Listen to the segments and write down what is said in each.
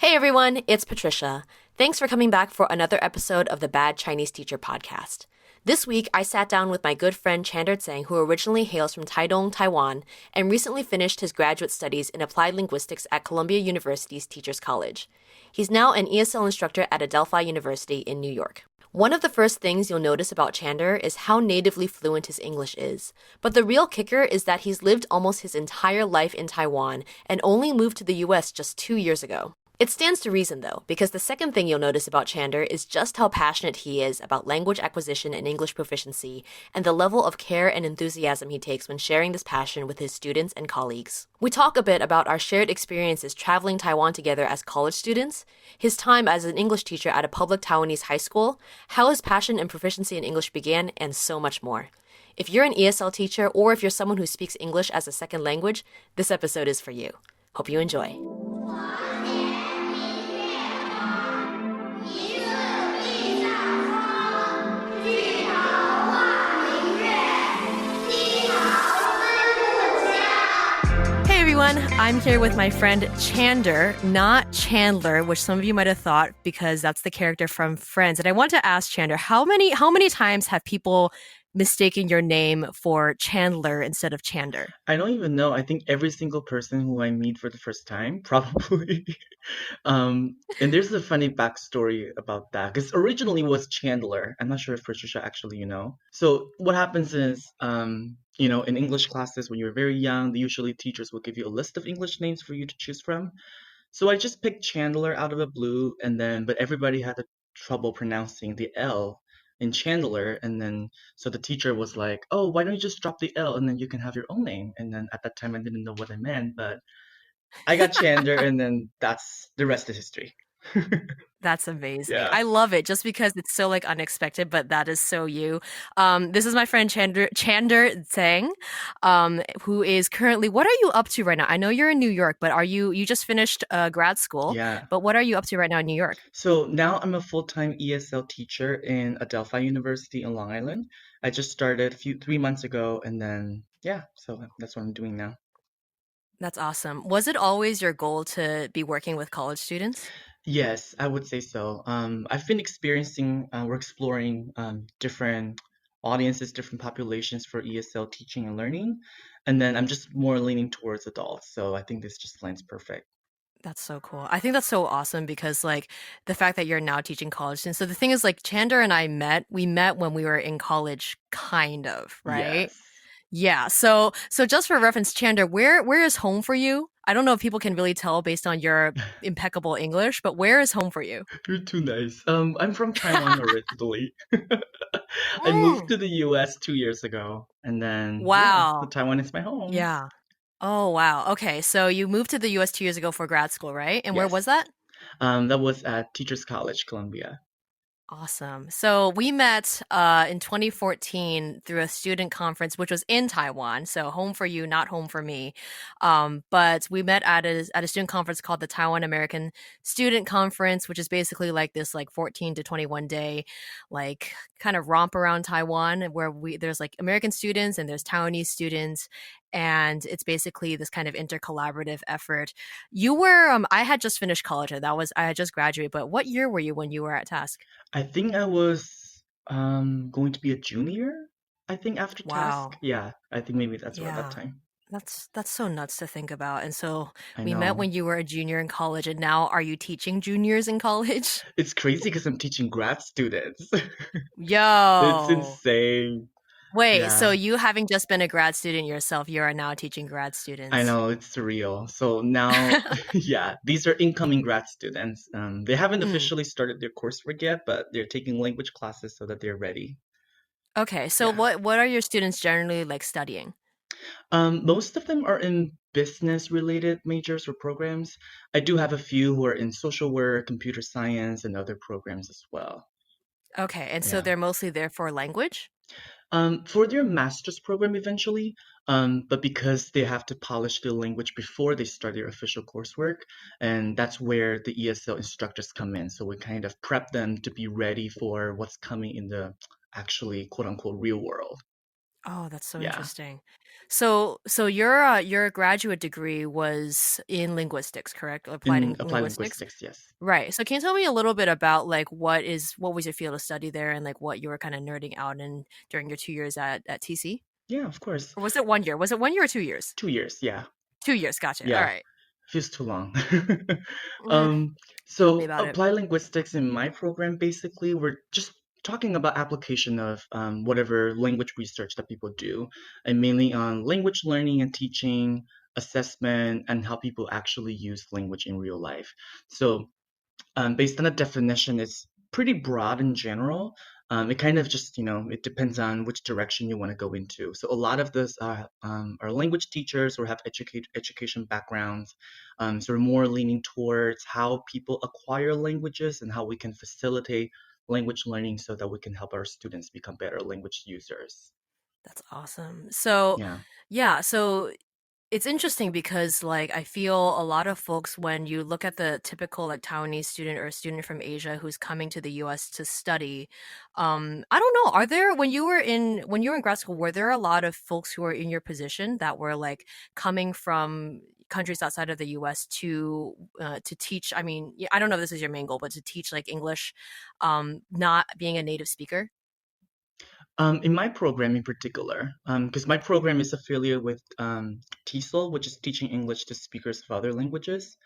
Hey everyone, it's Patricia. Thanks for coming back for another episode of the Bad Chinese Teacher podcast. This week, I sat down with my good friend Chander Tseng, who originally hails from Taitung, Taiwan, and recently finished his graduate studies in applied linguistics at Columbia University's Teachers College. He's now an ESL instructor at Adelphi University in New York. One of the first things you'll notice about Chander is how natively fluent his English is. But the real kicker is that he's lived almost his entire life in Taiwan and only moved to the US just 2 years ago. It stands to reason, though, because the second thing you'll notice about Chander is just how passionate he is about language acquisition and English proficiency, and the level of care and enthusiasm he takes when sharing this passion with his students and colleagues. We talk a bit about our shared experiences traveling Taiwan together as college students, his time as an English teacher at a public Taiwanese high school, how his passion and proficiency in English began, and so much more. If you're an ESL teacher, or if you're someone who speaks English as a second language, this episode is for you. Hope you enjoy. Hey everyone, I'm here with my friend Chander, not Chandler, which some of you might have thought because that's the character from Friends. And I want to ask Chander, how many times have people mistaken your name for Chandler instead of Chander? I don't even know. I think every single person who I meet for the first time, probably. And there's a funny backstory about that because originally it was Chandler. I'm not sure if Patricia actually. So what happens is, in English classes when you're very young, usually teachers will give you a list of English names for you to choose from. So I just picked Chandler out of the blue, but everybody had the trouble pronouncing the L in Chandler, and then so the teacher was like, "Oh, why don't you just drop the L and then you can have your own name?" And then at that time I didn't know what I meant, but I got Chander, and then that's the rest is history. That's amazing. Yeah. I love it just because it's so unexpected, but that is so you. This is my friend Chander Tseng, who is currently, what are you up to right now? I know you're in New York, but you just finished grad school, Yeah. but what are you up to right now in New York? So now I'm a full-time ESL teacher in Adelphi University in Long Island. I just started 3 months ago, and then yeah, so that's what I'm doing now. That's awesome. Was it always your goal to be working with college students? Yes, I would say so. I've been experiencing, we're exploring different audiences, different populations for ESL teaching and learning, and then I'm just more leaning towards adults. So I think this just lands perfect. That's so cool. I think that's so awesome because the fact that you're now teaching college students. So the thing is Chander and we met when we were in college, kind of, right? Yes, Yeah. So just for reference, Chander, where is home for you? I don't know if people can really tell based on your impeccable English, but where is home for you? you're too nice. I'm from Taiwan originally. I moved Mm. to the US 2 years ago, and then yeah, so Wow. Taiwan is my home. Yeah. Oh, wow. Okay. So you moved to the US 2 years ago for grad school, right? And where was Yes. that? That was at Teachers College, Columbia. Awesome. So we met in 2014 through a student conference, which was in Taiwan. So home for you, not home for me. But we met at a student conference called the Taiwan American Student Conference, which is basically like this 14 to 21 day kind of romp around Taiwan where there's American students and there's Taiwanese students. And it's basically this kind of intercollaborative effort. I had just finished college, and I had just graduated. But what year were you when you were at Task? I think I was going to be a junior, I think after task. Wow. Yeah, I think maybe that's around that Yeah. time. That's so nuts to think about. And so I we met know. when you were a junior in college, and now are you teaching juniors in college? It's crazy because I'm teaching grad students. It's Yo. insane. Wait, so Yeah, you having just been a grad student yourself, you are now teaching grad I students. know, it's surreal. So now, yeah, these are incoming grad students. They haven't Mm. officially started their coursework yet, but they're taking language classes so that they're ready. Okay, so Yeah. what are your students generally studying? Most of them are in business related majors or programs. I do have a few who are in social work, computer science, and other programs as well. Okay, and so Yeah. they're mostly there for language? For their master's program eventually, but because they have to polish their language before they start their official coursework, and that's where the ESL instructors come in. So we kind of prep them to be ready for what's coming in the actually quote unquote real world. Oh, that's so Yeah, interesting. So your graduate degree was in linguistics, correct? Applied in in applied linguistics? linguistics, yes. Right. So can you tell me a little bit about like what was your field of study there and like what you were kind of nerding out in during your 2 years at TC? Yeah, of course. Or was it 1 year? Was it 1 year or 2 years? 2 years, yeah. 2 years, gotcha. All Yeah, right. feels too long. Mm, Um, tell me so about it. applied linguistics in my program, basically, we're just talking about application of whatever language research that people do, and mainly on language learning and teaching, assessment, and how people actually use language in real life. So based on the definition, it's pretty broad in general. It kind of just, it depends on which direction you want to go into. So a lot of this are language teachers or have education backgrounds. So we're more leaning towards how people acquire languages and how we can facilitate language learning so that we can help our students become better language users. That's awesome. So, Yeah. yeah, so it's interesting because like I feel a lot of folks when you look at the typical like Taiwanese student or a student from Asia who's coming to the US to study, I don't know, are there when you were in grad school, were there a lot of folks who were in your position that were like coming from countries outside of the US to teach, I mean, I don't know if this is your main goal, but to teach like English, not being a native speaker? In my program in particular, because my program is affiliated with TESOL, which is Teaching English to Speakers of Other Languages.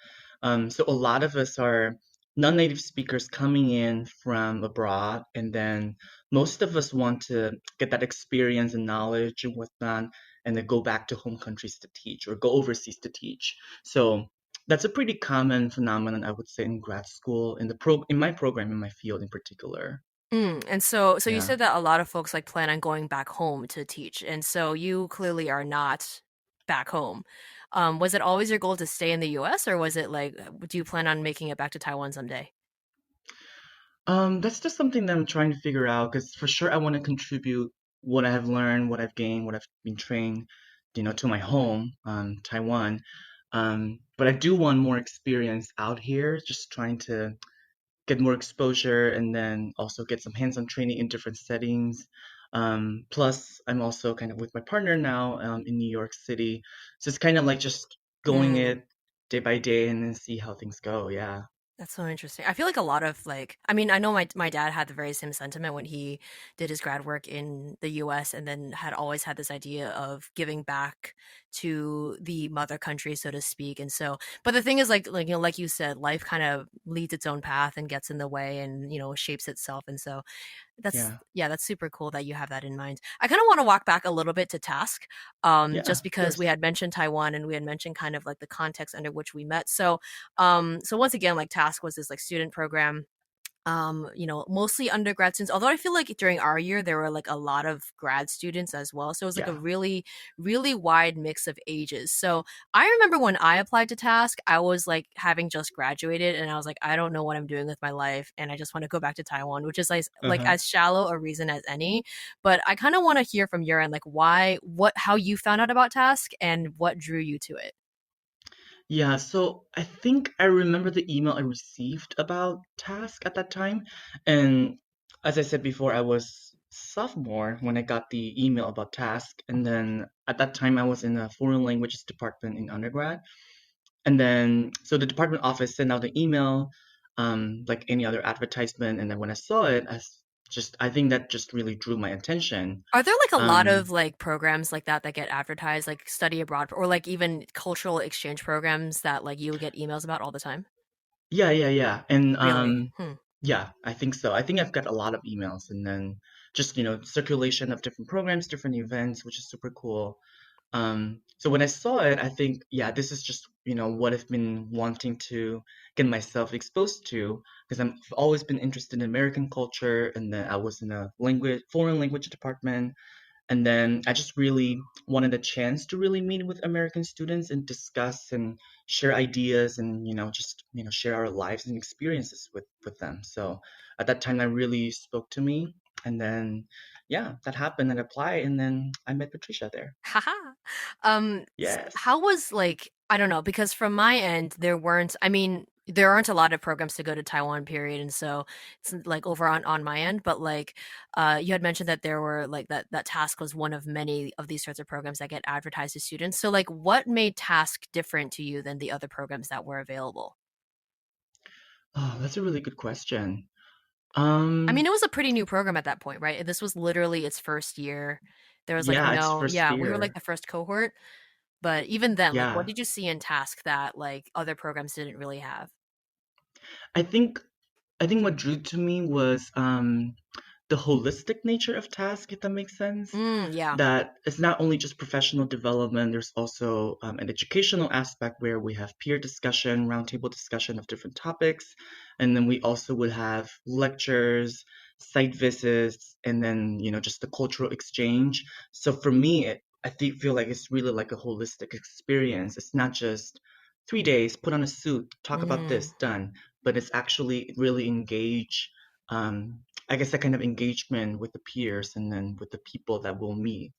So a lot of us are non-native speakers coming in from abroad, and then most of us want to get that experience and knowledge and whatnot, and then go back to home countries to teach or go overseas to teach. So that's a pretty common phenomenon, I would say, in grad school, in my program, in my field in particular. And so you Yeah. said that a lot of folks like plan on going back home to teach, and so you clearly are not back home. Was it always your goal to stay in the US, or was it like, do you plan on making it back to Taiwan someday? That's just something that I'm trying to figure out because for sure I want to contribute what I have learned, what I've gained, what I've been trained, to my home, Taiwan. But I do want more experience out here, just trying to get more exposure and then also get some hands-on training in different settings. Plus, I'm also kind of with my partner now, in New York City. So it's kind of like just going Mm. it day by day and then see how things go. Yeah. That's so interesting. I feel like a lot of like, I mean, I know my dad had the very same sentiment when he did his grad work in the US and then had always had this idea of giving back to the mother country, so to speak. And so, but the thing is like like you said, life kind of leads its own path and gets in the way and, shapes itself. And so that's Yeah. yeah, that's super cool that you have that in mind. I kind of want to walk back a little bit to task, Yeah, just of because we course. had mentioned Taiwan and we had mentioned kind of like the context under which we met. So, so once again, like task was this like student program, mostly undergrad students. Although I feel like during our year there were like a lot of grad students as well. So it was like a Yeah. really, really wide mix of ages. So I remember when I applied to Task, I was like having just graduated and I was like, I don't know what I'm doing with my life and I just want to go back to Taiwan, which is like Uh-huh. as shallow a reason as any. But I kind of want to hear from your end, like how you found out about Task and what drew you to it. Yeah, so I think I remember the email I received about task at that time. And as I said before, I was sophomore when I got the email about task. And then at that time, I was in a foreign languages department in undergrad. And then, so the department office sent out the email, like any other advertisement. And then when I saw it, I think that just really drew my attention. Are there like a lot Um, of like programs like that that get advertised, like study abroad or like even cultural exchange programs that like you would get emails about all the time? yeah, yeah, yeah. And Really? Hmm. yeah, I think so. I think I've got a lot of emails and then just, circulation of different programs, different events, which is super cool. So when I saw it, I think, yeah, this is just, what I've been wanting to get myself exposed to because I've always been interested in American culture and then I was in a foreign language department. And then I just really wanted a chance to really meet with American students and discuss and share ideas and just share our lives and experiences with them. So at that time, that really spoke to me. And then yeah, that happened. And I applied, and then I met Patricia there. Haha. Yes. How was like I don't know, because from my end, I mean, there aren't a lot of programs to go to Taiwan, period. And so it's like over on my end, but like, you had mentioned that there were like that task was one of many of these sorts of programs that get advertised to students. So like, what made task different to you than the other programs that were available? Oh, that's a really good question. I mean, Um, it was a pretty new program at that point, right? This was literally its first year. There was like yeah, it's first yeah, we were like year. the first cohort, but even then, like, what Yeah, did you see in task that like other programs didn't really have? I think I think what drew to me was the holistic nature of task, if that makes sense. Yeah. That it's not only just professional development, there's also an educational aspect where we have peer discussion, roundtable discussion of different topics. And then we also would have lectures, site visits, and then, just the cultural exchange. So for me, feel like it's really like a holistic experience. It's not just 3 days, put on a suit, talk about Mm. this, done, but it's actually really engage. I guess that kind of engagement with the peers and then with the people that we'll meet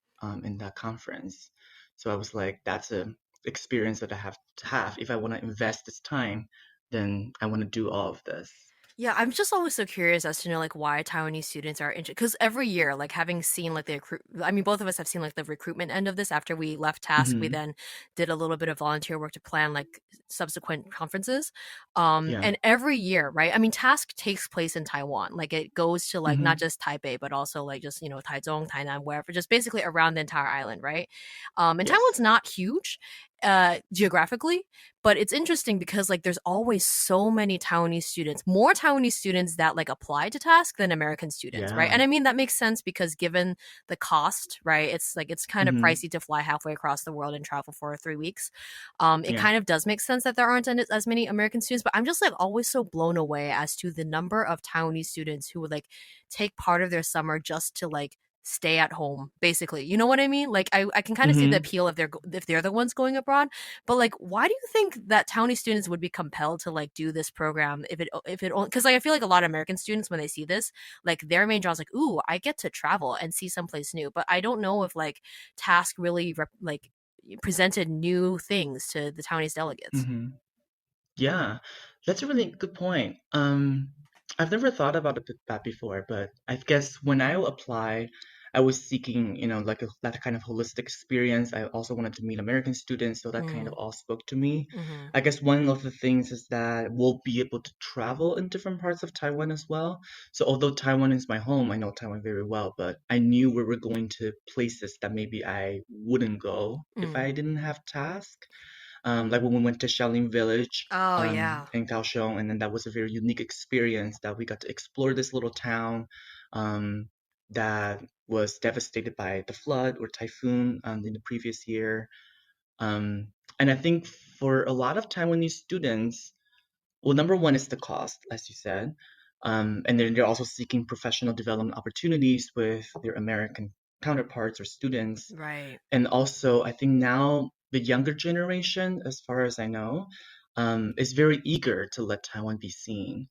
in that conference. So I was like, that's a experience that I have to have. If I want to invest this time, then I want to do all of this. Yeah, I'm just always so curious as to know like why Taiwanese students are interested. Because every year, like having seen like I mean, both of us have seen like the recruitment end of this. After we left task, we Hmm. then did a little bit of volunteer work to plan like subsequent conferences. Yeah. And every year, right? I mean, task takes place in Taiwan. Like it goes to like not Hmm. just Taipei, but also like just Taitung, Tainan, wherever, just basically around the entire island, right? And Taiwan's Yes. not huge geographically, but it's interesting because like there's always so many Taiwanese students, more Taiwanese students that like apply to task than American students, right? Yeah. And I mean that makes sense because given the cost, right? It's kind of Hmm. pricey to fly halfway across the world and travel for 3 weeks. It Yeah. kind of does make sense that there aren't as many American students, but I'm just like always so blown away as to the number of Taiwanese students who would like take part of their summer just to like stay at home basically, you know what I mean? Like I can kind of see the Hmm. appeal if they're the ones going abroad, but like why do you think that Taiwanese students would be compelled to like do this program if it because like I feel like a lot of American students when they see this, like their main draw is like, ooh, I get to travel and see someplace new, but I don't know if like task really like presented new things to the Taiwanese delegates. Hmm. Yeah, that's a really good point. I've never thought about that before, but I guess when I applied, I was seeking, like that kind of holistic experience. I also wanted to meet American students, so that kind of Mm, all spoke to me. mm-hmm. I guess one of the things is that we'll be able to travel in different parts of Taiwan as well. So although Taiwan is my home, I know Taiwan very well, but I knew we were going to places that maybe I wouldn't go if Mm. I didn't have task. Like when we went to Shaolin Village Oh yeah. in Kaohsiung, and then that was a very unique experience that we got to explore this little town um, that was devastated by the flood or typhoon in the previous year. And I think for a lot of Taiwanese students, well, number one is the cost, as you said. And then they're also seeking professional development opportunities with their American counterparts or students. Right. And also, I think now the younger generation, as far as I know, is very eager to let Taiwan be seen.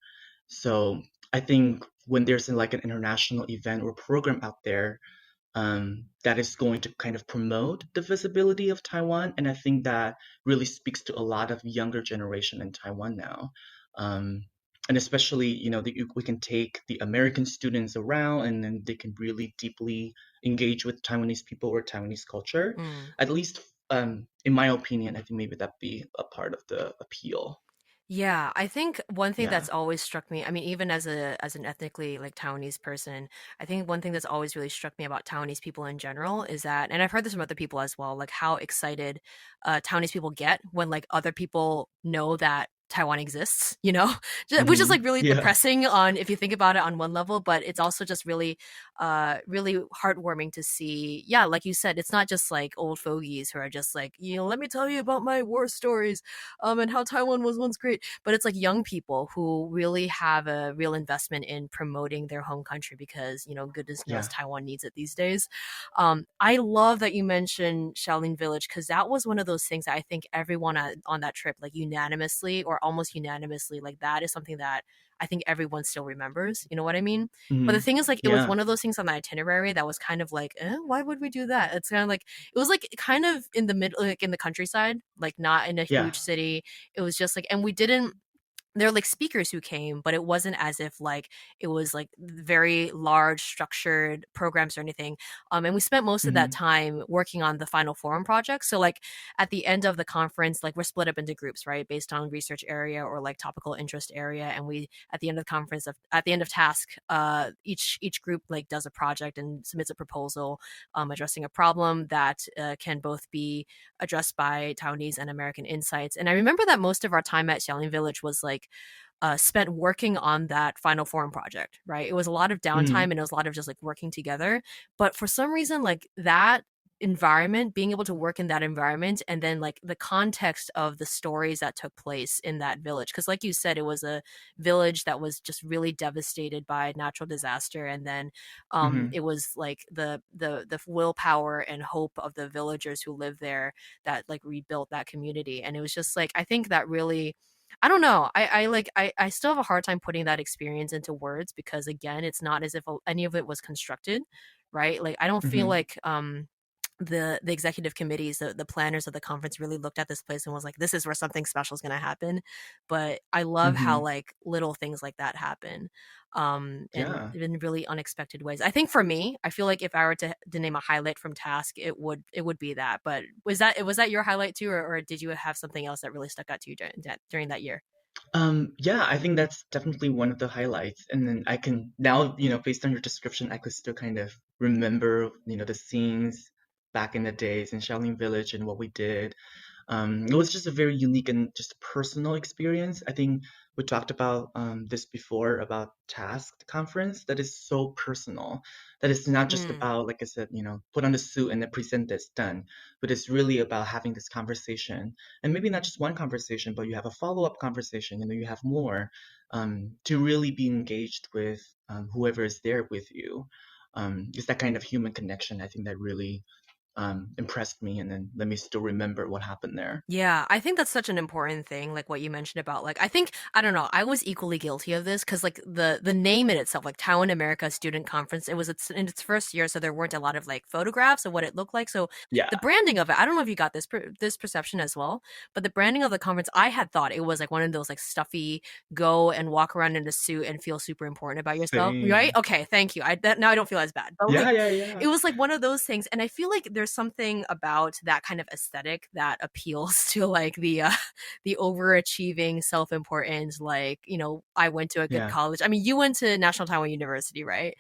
So I think when there's like an international event or program out there, that is going to kind of promote the visibility of Taiwan. And I think that really speaks to a lot of younger generation in Taiwan now. Um, and especially, we can take the American students around and then they can really deeply engage with Taiwanese people or Taiwanese culture. Mm. At least, in my opinion, I think maybe that'd be a part of the appeal. Yeah, I think one thing Yeah. that's always struck me, I mean, even as an ethnically like Taiwanese person, I think one thing that's always really struck me about Taiwanese people in general is that, and I've heard this from other people as well, like how excited Taiwanese people get when like other people know that Taiwan exists, which is Hmm. like really Yeah. depressing on if you think about it on one level, but it's also just really really heartwarming to see. Yeah, like you said, it's not just like old fogies who are just like, let me tell you about my war stories and how Taiwan was once great, but it's like young people who really have a real investment in promoting their home country because goodness knows Yeah. Taiwan needs it these days. I love that you mentioned Shaolin Village because that was one of those things that I think everyone on that trip like unanimously or or almost unanimously, like that is something that I think everyone still remembers. You know what I mean? But the Hmm. thing is, like, it was Yeah. one of those things on the itinerary that was kind of like, why would we do that? It's kind of like, it was like kind of in the middle, like in the countryside, like not in a Yeah. huge city. It was just like, and we didn't, there were like speakers who came, but it wasn't as if like it was like very large structured programs or anything. And we spent most of that Hmm. time working on the final forum project. So like at the end of the conference, like we're split up into groups, right, based on research area or like topical interest area. And we at the end of the conference, at the end of task, each group like does a project and submits a proposal, addressing a problem that can both be addressed by Taiwanese and American insights. And I remember that most of our time at Xiaoling Village was like spent working on that final form project, right? It was a lot of downtime Hmm. and it was a lot of just like working together. But for some reason, like that environment, being able to work in that environment, and then like the context of the stories that took place in that village, because like you said, it was a village that was just really devastated by natural disaster, and then Hmm. it was like the willpower and hope of the villagers who lived there that like rebuilt that community. And it was just like, I think that really, I don't know. I still have a hard time putting that experience into words, because again, it's not as if any of it was constructed, right? Like I don't feel Hmm. like the executive committees, the planners of the conference really looked at this place and was like, this is where something special is going to happen. But I love how Hmm. like little things like that happen, and Yeah. in really unexpected ways. I think for me, I feel like if I were to name a highlight from task, it would be that. But was that your highlight too, or did you have something else that really stuck out to you during that year? Yeah, I think that's definitely one of the highlights. And then I can now, based on your description, I could still kind of remember, the scenes back in the days in Shaolin Village and what we did. It was just a very unique and just personal experience. I think we talked about this before about Task Conference, that is so personal. That it's not just Mm. about, like I said, put on the suit and then present this, done. But it's really about having this conversation. And maybe not just one conversation, but you have a follow-up conversation, you have more, to really be engaged with whoever is there with you. It's that kind of human connection, I think, that really impressed me and then let me still remember what happened there. Yeah, I think that's such an important thing, like what you mentioned about like, I think, I don't know, I was equally guilty of this because like the name in itself, like Taiwan America Student Conference, it was in its first year, so there weren't a lot of like photographs of what it looked like. So Yeah. the branding of it, I don't know if you got this perception as well, but the branding of the conference, I had thought it was like one of those like stuffy, go and walk around in a suit and feel super important about yourself, right? Same. Okay, thank you. Now I don't feel as bad, but Yeah, like yeah, yeah. it was like one of those things. And I feel like there's something about that kind of aesthetic that appeals to like the overachieving, self-important, like, I went to a good Yeah. college. I mean, you went to National Taiwan University, right?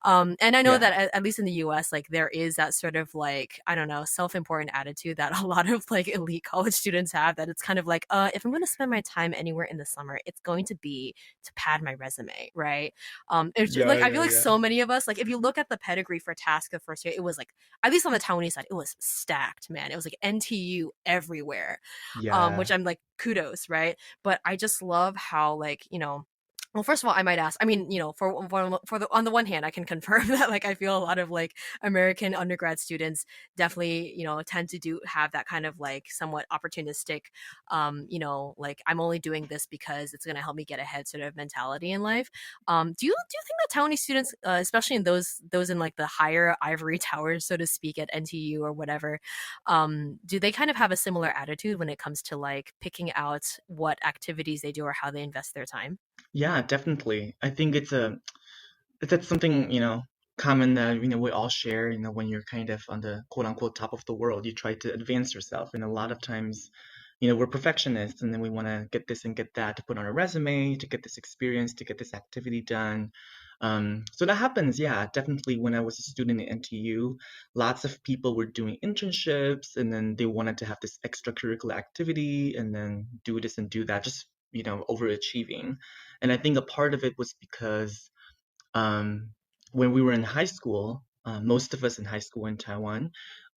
And I know Yeah. that at least in the US, like there is that sort of like, I don't know, self-important attitude that a lot of like elite college students have, that it's kind of like, if I'm going to spend my time anywhere in the summer, it's going to be to pad my resume, right? It's just, Yeah, like, I feel yeah, like yeah. so many of us, like if you look at the pedigree for Task the first year, it was like, at least on the Taiwanese side, it was stacked, man. It was like NTU everywhere, which Yeah. I'm like, kudos, right? But I just love how like, well, first of all, I might ask. I mean, for the on the one hand, I can confirm that like I feel a lot of like American undergrad students definitely tend to do have that kind of like somewhat opportunistic, like I'm only doing this because it's going to help me get ahead sort of mentality in life. Do you think that Taiwanese students, especially in those in like the higher ivory towers, so to speak, at NTU or whatever, do they kind of have a similar attitude when it comes to like picking out what activities they do or how they invest their time? Yeah, definitely. I think that's something, common that, we all share, when you're kind of on the quote unquote top of the world, you try to advance yourself. And a lot of times, we're perfectionists and then we want to get this and get that to put on a resume, to get this experience, to get this activity done. So that happens, yeah, definitely. When I was a student at NTU, lots of people were doing internships and then they wanted to have this extracurricular activity and then do this and do that, just, overachieving. And I think a part of it was because um, when we were in high school, most of us in high school in Taiwan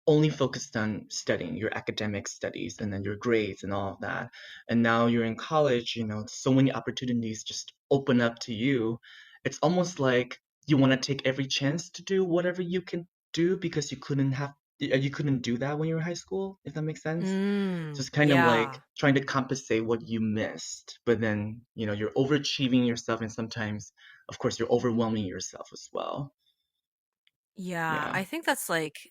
only focused on studying your academic studies and then your grades and all of that. And now you're in college, so many opportunities just open up to you. It's almost like you want to take every chance to do whatever you can do because you couldn't have you couldn't do that when you were in high school, if that makes sense. Just kind of like Yeah. trying to compensate what you missed, but then, you're overachieving yourself and sometimes, of course, you're overwhelming yourself as well. Yeah, Yeah. I think that's like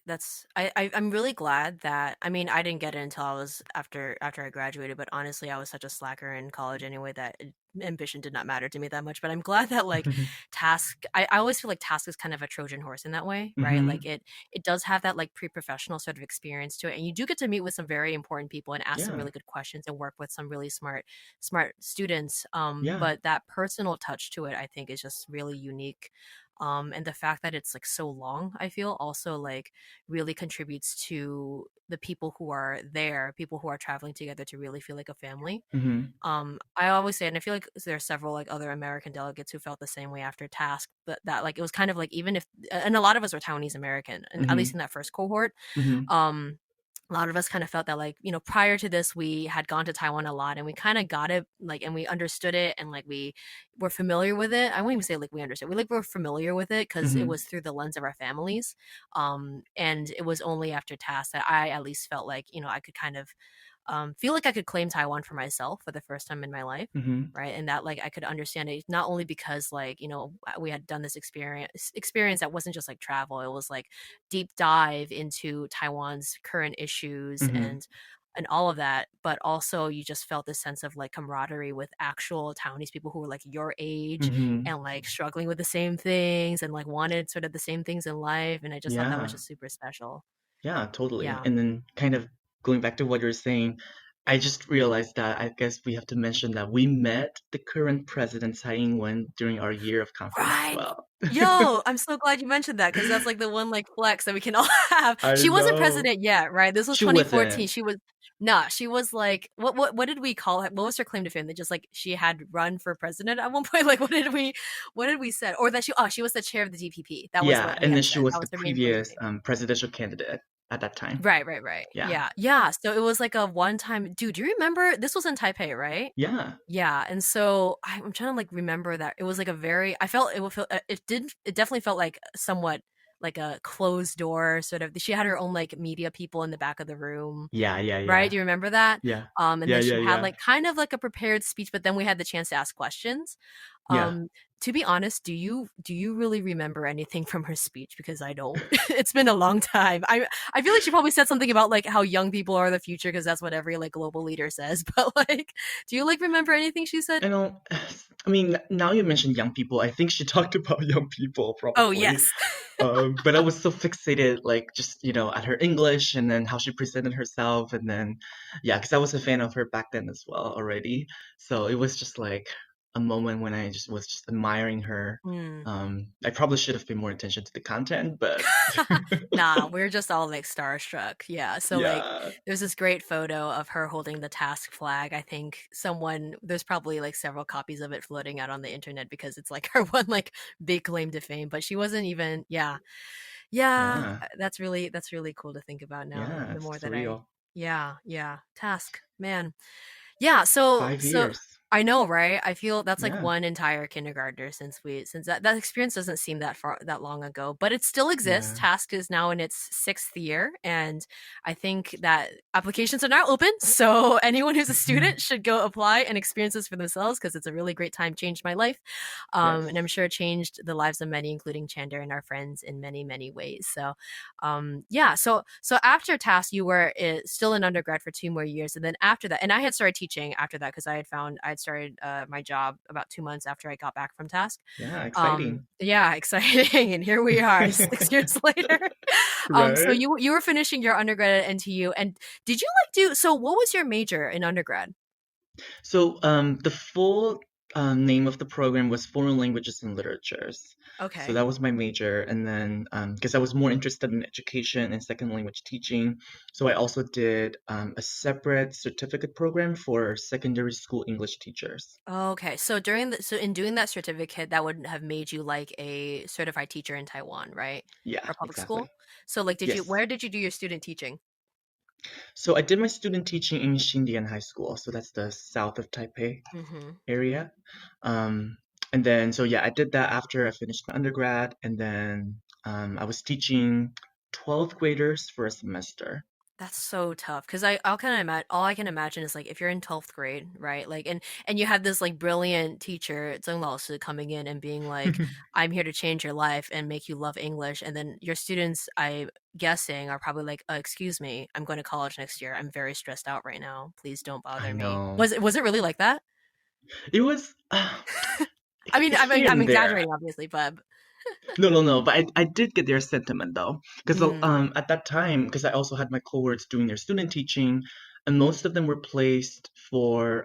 I'm really glad that I mean I didn't get it until I was after I graduated, but honestly I was such a slacker in college anyway that ambition did not matter to me that much. But I'm glad that like task I always feel like task is kind of a Trojan horse in that way, right? Like Hmm. it does have that like pre-professional sort of experience to it. And you do get to meet with some very important people and ask some Yeah. really good questions and work with some really smart students. Yeah. But that personal touch to it I think is just really unique, and the fact that it's like so long I feel also like really contributes to the people who are there, people who are traveling together to really feel like a family. Hmm. I always say, and I feel like there are several like other American delegates who felt the same way after task, but that like it was kind of like even if, and a lot of us were Taiwanese American and at least Hmm. in that first cohort, Hmm. um a lot of us kind of felt that like prior to this we had gone to Taiwan a lot and we kind of got it like and we understood it and like we were familiar with it. I won't even say like we understood, we like were familiar with it because it Hmm. was through the lens of our families. And it was only after task that I at least felt like I could kind of feel like I could claim Taiwan for myself for the first time in my life, Hmm. right? And that like I could understand it not only because like we had done this experience that wasn't just like travel; it was like deep dive into Taiwan's current issues Hmm. and all of that. But also you just felt this sense of like camaraderie with actual Taiwanese people who were like your age Hmm. and like struggling with the same things and like wanted sort of the same things in life. And I just thought that was Yeah. just super special. Yeah, totally. Yeah. And then kind of going back to what you're saying, I just realized that I guess we have to mention that we met the current president Tsai Ing-wen during our year of conference as Right. well. Yo, I'm so glad you mentioned that because that's like the one like flex that we can all have. I She wasn't know. president yet, right? This was She 2014. wasn't. She was nah, she was like what did we call it? What was her claim to fame? That just like she had run for president at one point. Like what did we said? Or that she was the chair of the DPP. That was Yeah, what we and then had she said. was That the was her main claim to previous fame. presidential candidate at that time. Right, right, right. Yeah. Yeah. Yeah. So it was like a one time dude, do you remember this was in Taipei, right? Yeah. Yeah, and so I'm trying to like remember that it was like a very I felt it would feel it definitely felt like somewhat like a closed door sort of. She had her own like media people in the back of the room, Yeah, yeah, right? yeah. Do you remember that? Yeah. And Yeah, then she yeah, had yeah. like kind of like a prepared speech, but then we had the chance to ask questions. Yeah. Um, to be honest, do you really remember anything from her speech? Because I don't. It's been a long time. I feel like she probably said something about like how young people are the future because that's what every like global leader says. But like, do you like remember anything she said? I don't, I mean, now you mentioned young people. I think she talked about young people Oh probably. yes. But I was so fixated, like, just, at her English and then how she presented herself. And then, yeah, because I was a fan of her back then as well already. So it was just like a moment when I just was just admiring her. Mm. I probably should have paid more attention to the content, but Nah, we're just all like starstruck. Yeah. So like yeah, there's this great photo of her holding the task flag. I think there's probably like several copies of it floating out on the internet because it's like her one like big claim to fame, but she wasn't even yeah. Yeah, yeah, that's really cool to think about now yeah, the it's more that I surreal. yeah, yeah. Task, man. Yeah, so 5 years. I know, right? I feel that's like Yeah, one entire kindergartner since that experience doesn't seem that long ago, but it still exists. yeah. Task is now in its sixth year, and I think that applications are now open. So anyone who's a student should go apply and experience this for themselves because it's a really great time. Changed my life, and I'm Yes. sure it changed the lives of many, including Chander and our friends in many, many ways. So, yeah. So after Task, you were still in undergrad for 2 more years, and then after that, and I had started teaching after that because I had started my job about 2 months after I got back from Task. Yeah, exciting. Yeah, exciting, and here we are, 6 years later. So Right? you were finishing your undergrad at NTU, and did you like do so? What was your major in undergrad? So, the full name of the program was Foreign Languages and Literatures. So Okay. that was my major, and then because I was more interested in education and second language teaching, so I also did a separate certificate program for secondary school English teachers. Okay. So in doing that certificate, that would have made you like a certified teacher in Taiwan, right? Yeah, Or public exactly. school? So like Yes. where did you do your student teaching? So I did my student teaching in Xindian High School, so that's the south of Taipei Mm-hmm. area. Um, and then, so yeah, I did that after I finished my undergrad, and then I was teaching 12th graders for a semester. That's so tough because all I can imagine is like if you're in 12th grade, right? Like and you have this like brilliant teacher, Zheng Lao Shi, coming in and being like, "I'm here to change your life and make you love English." And then your students, I'm guessing, are probably like, "Excuse me, I'm going to college next year. I'm very stressed out right now. Please don't I bother me." know. Was it really like that? It was I'm here and there. exaggerating obviously, but No, no, no. But I did get their sentiment though, because mm, at that time, because I also had my cohorts doing their student teaching, and most of them were placed for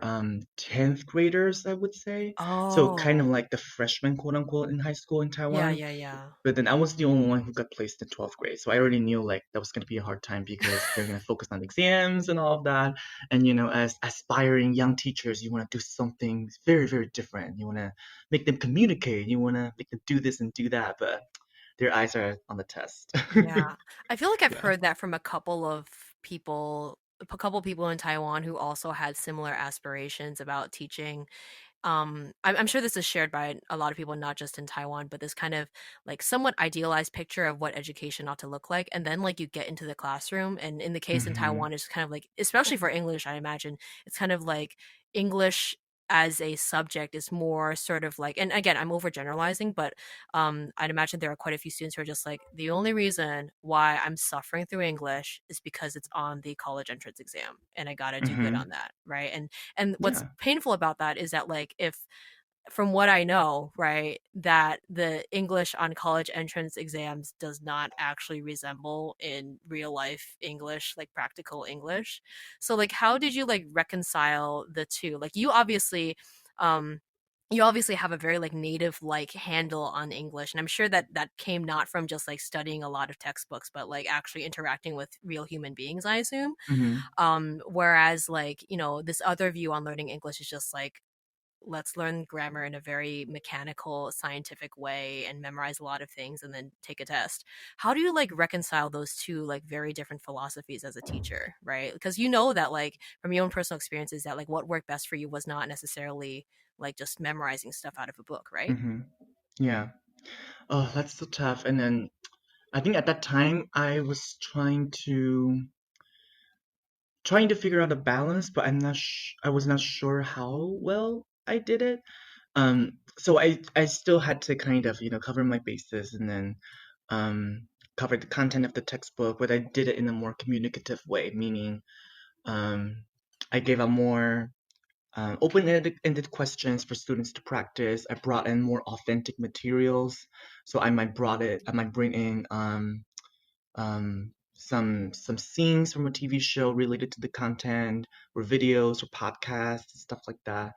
10th graders, I would say. So kind of oh, like the freshmen, quote unquote, in high school in yeah, Taiwan. yeah, yeah. But then I was the only one who got placed in 12th grade. So I already knew like that was going to be a hard time because they're going to focus on exams and all of that. And, as aspiring young teachers, you want to do something very, very different. You want to make them communicate. You want to make them do this and do that. But their eyes are on the test. Yeah. I feel like I've Yeah. heard that from a couple people in Taiwan who also had similar aspirations about teaching. I'm sure this is shared by a lot of people, not just in Taiwan, but this kind of like somewhat idealized picture of what education ought to look like. And then like you get into the classroom, and in the case in Hmm. Taiwan, it's kind of like, especially for English, I imagine, it's kind of like English as a subject is more sort of like, and again, I'm overgeneralizing, but I'd imagine there are quite a few students who are just like, the only reason why I'm suffering through English is because it's on the college entrance exam and I gotta do good Hmm. on that, right? And what's Yeah. painful about that is that like if from what I know, right, that the English on college entrance exams does not actually resemble in real life English, like practical English. So like how did you like reconcile the two? Like um you obviously have a very like native like handle on English, and I'm sure that that came not from just like studying a lot of textbooks, but like actually interacting with real human beings, I assume. Hmm. Whereas like, this other view on learning English is just like, let's learn grammar in a very mechanical, scientific way and memorize a lot of things and then take a test. How do you like reconcile those two like very different philosophies as a teacher, right? Because you know that like from your own personal experiences that like what worked best for you was not necessarily like just memorizing stuff out of a book, right? Hmm. Yeah. Oh, that's so tough. And then I think at that time I was trying to figure out a balance, but I was not sure how well I did it. So I still had to kind of, cover my bases and then um, cover the content of the textbook, but I did it in a more communicative way, meaning um, I gave a more open-ended questions for students to practice. I brought in more authentic materials, so I might bring in some scenes from a TV show related to the content, or videos, or podcasts, stuff like that.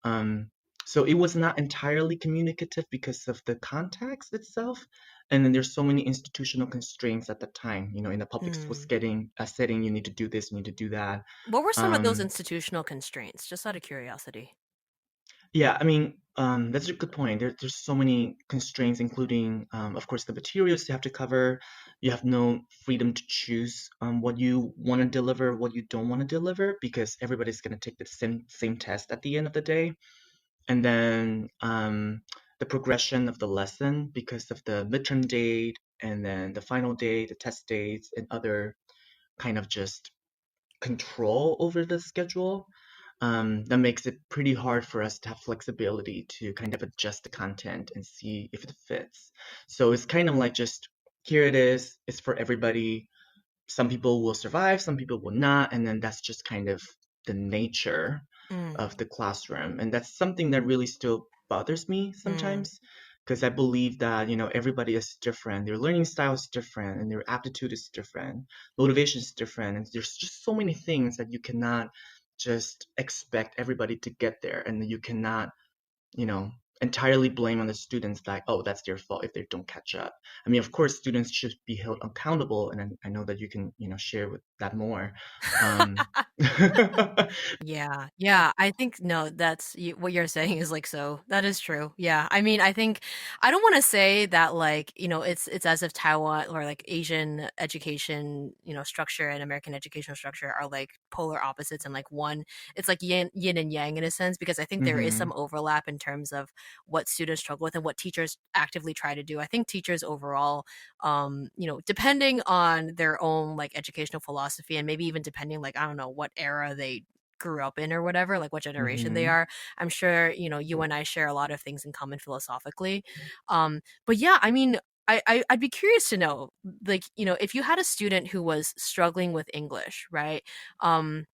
Um, so it was not entirely communicative because of the context itself. And then there's so many institutional constraints at the time. In a public Hmm. setting, you need to do this, you need to do that. What were some of those Um, institutional constraints, just out of curiosity? Yeah, I mean, that's a good point. There's so many constraints, including, of course, the materials you have to cover. You have no freedom to choose what you want to deliver, what you don't want to deliver, because everybody's going to take the same test at the end of the day. And then the progression of the lesson, because of the midterm date, and then the final date, the test dates, and other kind of just control over the schedule, that makes it pretty hard for us to have flexibility to kind of adjust the content and see if it fits. So it's kind of like just here it is, it's for everybody. Some people will survive, some people will not, and then that's just kind of the nature Mm, of the classroom. And that's something that really still bothers me mm, sometimes because I believe that, everybody is different. Their learning style is different and their aptitude is different. Motivation is different. And there's just so many things that you cannot just expect everybody to get there. And you cannot, you know, entirely blame on the students like, oh, that's their fault if they don't catch up. I mean, of course, students should be held accountable. And I know that you can, share with that more. Um, yeah, yeah. I think no, what you're saying is like so. That is true. Yeah. I mean, I think I don't want to say that like it's as if Taiwan or like Asian education structure and American educational structure are like polar opposites and like one it's like yin and yang in a sense because I think there is some mhm, overlap in terms of what students struggle with and what teachers actively try to do. I think teachers overall, depending on their own like educational philosophy and maybe even depending like I don't know what era they grew up in or whatever, like what generation they Mm-hmm. are. I'm sure, you and I share a lot of things in common philosophically. But yeah, I mean, I'd be curious to know, like, if you had a student who was struggling with English, right? Um,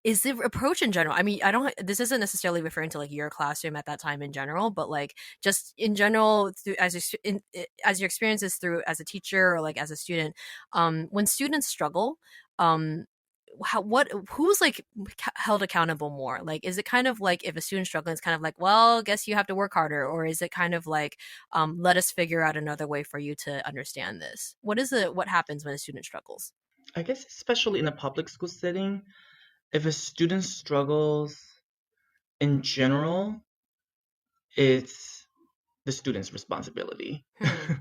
is the approach in general, I mean, I don't, this isn't necessarily referring to like your classroom at that time in general, but like just in general, through, as your experiences through as a teacher or like as a student, when students struggle, um, who's like held accountable more? Like, is it kind of like if a student's struggling, it's kind of like, well, guess you have to work harder, or is it kind of like, let us figure out another way for you to understand this? What happens when a student struggles? I guess especially in a public school setting, if a student struggles in general, it's the student's responsibility. Hmm.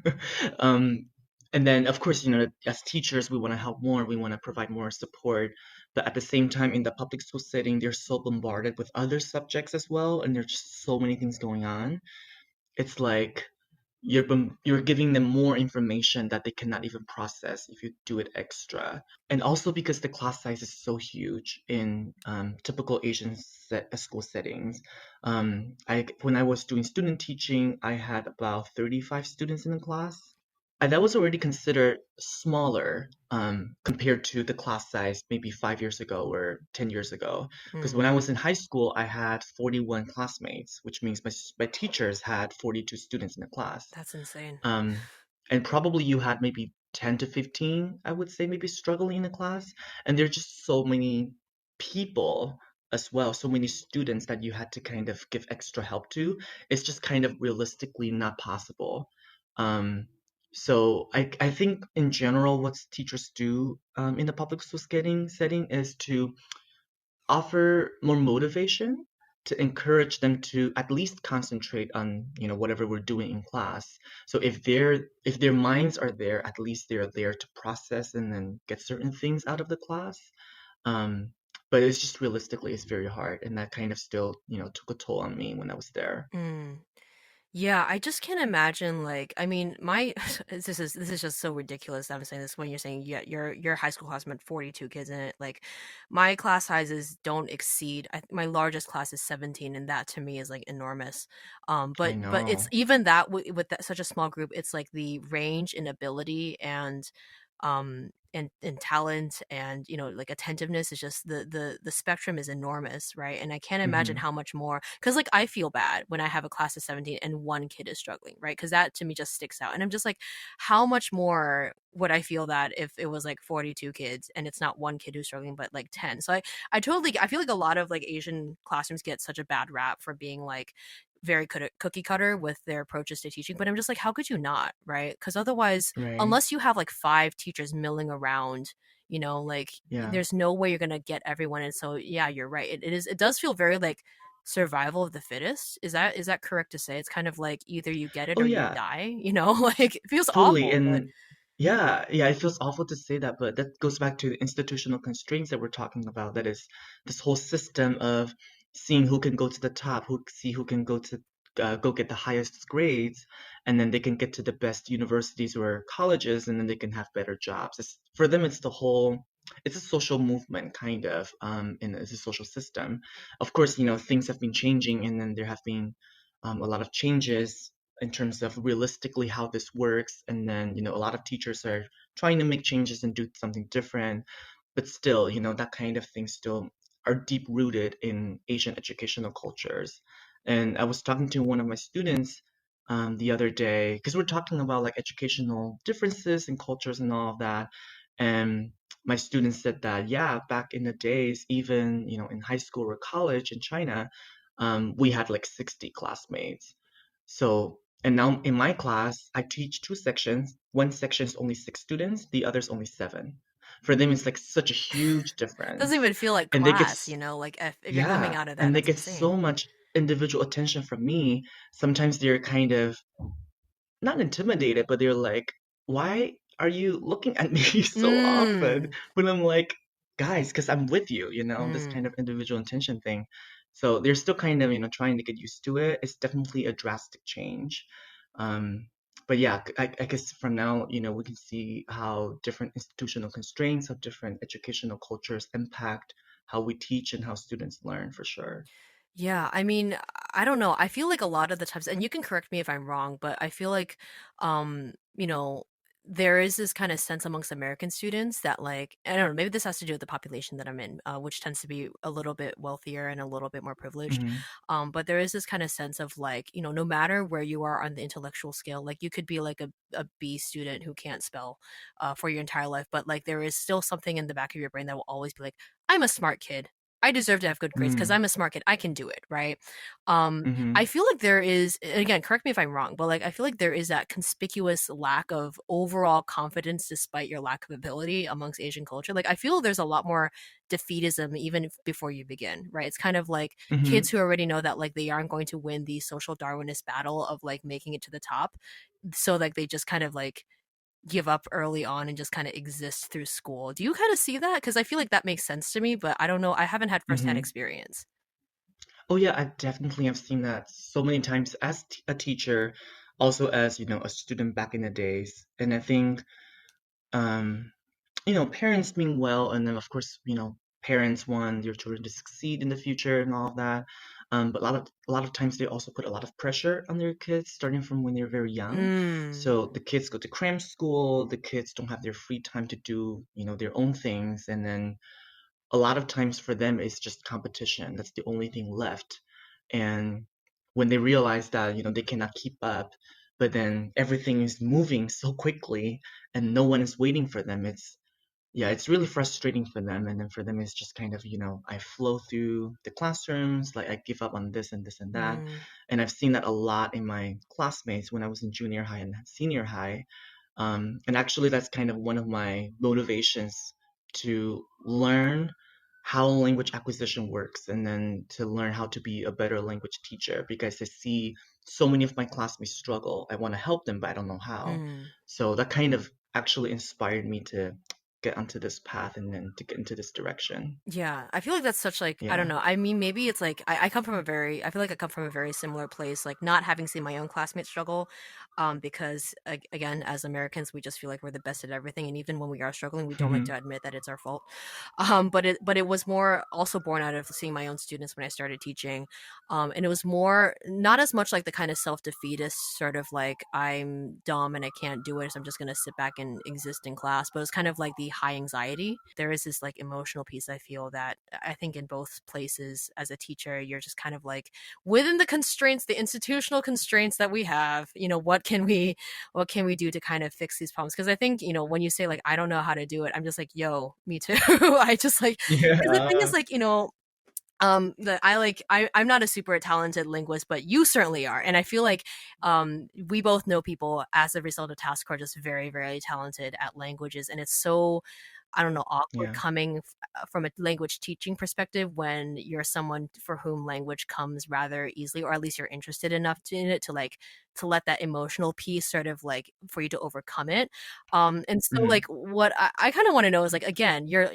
um, and then, of course, as teachers, we want to help more, we want to provide more support. But at the same time, in the public school setting, they're so bombarded with other subjects as well, and there's just so many things going on. It's like you're giving them more information that they cannot even process if you do it extra. And also because the class size is so huge in typical Asian school settings. When I was doing student teaching, I had about 35 students in the class. And that was already considered smaller compared to the class size maybe 5 years ago or 10 years ago. Because Hmm. when I was in high school, I had 41 classmates, which means my teachers had 42 students in the class. That's insane. Um, and probably you had maybe 10 to 15, I would say, maybe struggling in the class. And there are just so many people as well, so many students that you had to kind of give extra help to. It's just kind of realistically not possible. Um, so I think in general, what teachers do in the public school setting is to offer more motivation to encourage them to at least concentrate on whatever we're doing in class. So if their minds are there, at least they're there to process and then get certain things out of the class. um but it's just realistically it's very hard, and that kind of still took a toll on me when I was there. Mm. Yeah, I just can't imagine like I mean my this is just so ridiculous that I'm saying this when you're saying yeah your high school class meant 42 kids in it. Like my class sizes don't exceed my largest class is 17 and that to me is like enormous. I But it's know. even that with that, such a small group it's like the range and ability and talent and like attentiveness is just the spectrum is enormous, right? And I can't imagine Hmm. how much more because like I feel bad when I have a class of 17 and one kid is struggling, right? Because that to me just sticks out and I'm just like how much more would I feel that if it was like 42 kids and it's not one kid who's struggling but like 10. So I feel like a lot of like Asian classrooms get such a bad rap for being like very cookie cutter with their approaches to teaching, but I'm just like how could you not, right? Because otherwise Right. unless you have like five teachers milling around, like Yeah. there's no way you're gonna get everyone. And so yeah, you're right. It does feel very like survival of the fittest. Is that correct to say? It's kind of like either you get it Oh or you yeah. die, like it feels Totally. awful, but And yeah, it feels awful to say that, but that goes back to the institutional constraints that we're talking about. That is this whole system of seeing who can go to the top, who can go get the highest grades, and then they can get to the best universities or colleges, and then they can have better jobs. For them, it's a social movement kind of, and it's a social system. Of course, things have been changing, and then there have been a lot of changes in terms of realistically how this works. And then, a lot of teachers are trying to make changes and do something different. But still, that kind of thing still are deep rooted in Asian educational cultures. And I was talking to one of my students the other day because we're talking about like educational differences and cultures and all of that. And my student said that, yeah, back in the days, even, in high school or college in China, we had like 60 classmates. So, and now in my class, I teach two sections. One section is only 6 students, the other's only 7. For them, it's like such a huge doesn't difference. even feel like And they get, class, like if you're coming yeah, out of that, and they that's get insane. so much individual attention from me. Sometimes they're kind of not intimidated, but they're like, why are you looking at me so often? Mm, When I'm like, guys, because I'm with you, this kind mm. of individual attention thing. So they're still kind of, trying to get used to it. It's definitely a drastic change. Um, but yeah, I guess from now, we can see how different institutional constraints, how different educational cultures impact how we teach and how students learn for sure. Yeah, I mean, I don't know. I feel like a lot of the times, and you can correct me if I'm wrong, but I feel like, you know, there is this kind of sense amongst American students that like, I don't know, maybe this has to do with the population that I'm in, which tends to be a little bit wealthier and a little bit more privileged. Hmm. But there is this kind of sense of like, no matter where you are on the intellectual scale, like you could be like a B student who can't spell, for your entire life, but like there is still something in the back of your brain that will always be like, I'm a smart kid. I deserve to have good grades because Hmm. I'm a smart kid. I can do it, right? I Hmm. feel like there is, and again, correct me if I'm wrong, but like I feel like there is that conspicuous lack of overall confidence despite your lack of ability amongst Asian culture. Like I feel there's a lot more defeatism even before you begin, right? It's kind of like kids Hmm. who already know that like they aren't going to win the social Darwinist battle of like making it to the top. So like they just kind of like give up early on and just kind of exist through school. Do you kind of see that? Because I feel like that makes sense to me, but I don't know. I haven't had firsthand Hmm. experience. Oh yeah, I definitely have seen that so many times as a teacher, also as, a student back in the days. And I think, um, parents mean well, and then of course, parents want your children to succeed in the future and all of that. But a lot of times they also put a lot of pressure on their kids starting from when they're very young. Mm, So the kids go to cram school, the kids don't have their free time to do, their own things, and then a lot of times for them it's just competition. That's the only thing left. And when they realize that, they cannot keep up, but then everything is moving so quickly and no one is waiting for them, it's really frustrating for them. And then for them, it's just kind of, I flow through the classrooms, like I give up on this and this and that. mm, And I've seen that a lot in my classmates when I was in junior high and senior high. And actually, that's kind of one of my motivations to learn how language acquisition works and then to learn how to be a better language teacher because I see so many of my classmates struggle. I want to help them, but I don't know how. mm. So that kind of actually inspired me to get onto this path and then to get into this direction. Yeah, I feel like that's such like I don't Yeah. know. I mean, maybe it's like I come from a very I feel like I come from a very similar place, like not having seen my own classmates struggle, because again, as Americans, we just feel like we're the best at everything, and even when we are struggling, we don't like to Hmm. admit that it's our fault. But it was more also born out of seeing my own students when I started teaching, and it was more not as much like the kind of self defeatist sort of like I'm dumb and I can't do it, so I'm just gonna sit back and exist in class. But it was kind of like the high anxiety. There is this like emotional piece I feel that I think in both places as a teacher, you're just kind of like within the constraints, the institutional constraints that we have. What can we do to kind of fix these problems? Because I think when you say like I don't know how to do it, I'm just like yo, me too. I just like because the thing is Yeah. like that I'm not a super talented linguist, but you certainly are, and I feel like we both know people as a result of task who are just very very talented at languages, and it's so I don't know, awkward Yeah. coming from a language teaching perspective when you're someone for whom language comes rather easily, or at least you're interested enough in it to like to let that emotional piece sort of like for you to overcome it. And so like Hmm. what I kind of want to know is like again, your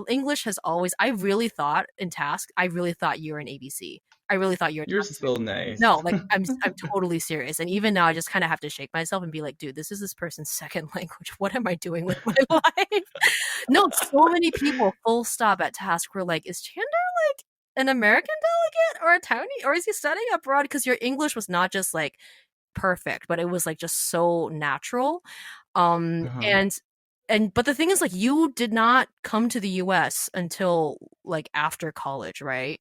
English has always I really thought in task, I really thought you were an ABC. I really thought you were You're a so nice. no, like I'm totally serious. And even now I just kind of have to shake myself and be like, dude, this is this person's second language. What am I doing with my life? No, so many people full stop at task were like, is Chander like an American delegate or a townie or is he studying abroad? Because your English was not just like perfect, but it was like just so natural. Uh-huh. And but the thing is like you did not come to the US until like after college, right?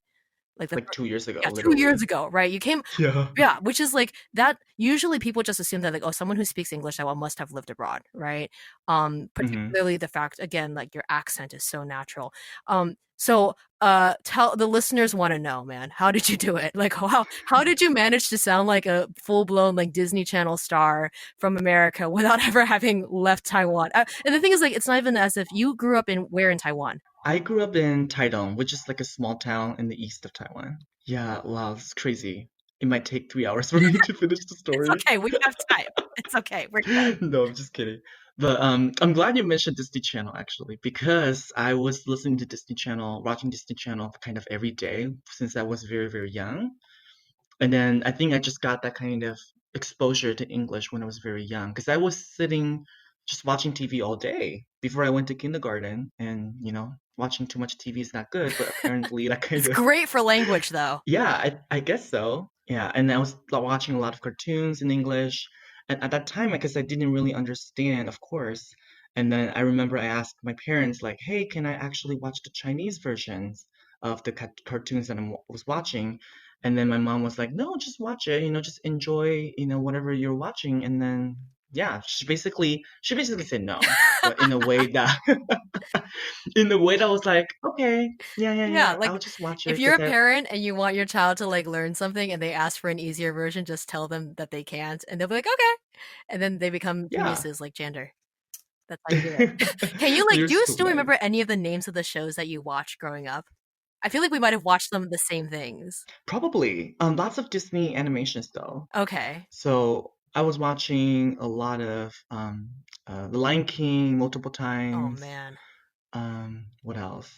Like Like 2 years ago, yeah, 2 years literally. ago, right? You came Yeah. yeah, which is like that usually people just assume that like, oh, someone who speaks English that well must have lived abroad, right? Hmm. Particularly the fact again, like your accent is so natural. So tell the listeners want to know, man, how did you do it? Like how did you manage to sound like a full-blown like Disney Channel star from America without ever having left Taiwan? And the thing is like it's not even as if you grew up in where in Taiwan? I grew up in Taitung, which is like a small town in the east of Taiwan. Yeah, wow, it's crazy. It might take 3 hours for me to finish the It's story. okay. We have time. It's okay. We're good. No, I'm just kidding. But I'm glad you mentioned Disney Channel actually, because I was listening to Disney Channel, watching Disney Channel kind of every day since I was very, very young. And then I think I just got that kind of exposure to English when I was very young, because I was sitting just watching TV all day before I went to kindergarten, and watching too much TV is not good, but apparently that kind It's of great for language, though. yeah, I guess so. Yeah, and I was watching a lot of cartoons in English, and at that time, I guess I didn't really understand, of course. And then I remember I asked my parents, like, "Hey, can I actually watch the Chinese versions of the cartoons that was watching?" And then my mom was like, "No, just watch it. Just enjoy, whatever you're watching." And then yeah, she basically said no, but in a way that in a way that was like, okay, yeah, yeah, Yeah, yeah, I'll like just watch if it you're because a parent and you want your child to like learn something and they ask for an easier version, just tell them that they can't and they'll be like, "Okay." And then they become yeah. geniuses like Chander. That's how you do it. Can you like You're do you so still nice. remember any of the names of the shows that you watched growing up? I feel like we might have watched some of the same things. Probably. Lots of Disney animations though. Okay. So I was watching a lot of The Lion King multiple Oh times. man. What else?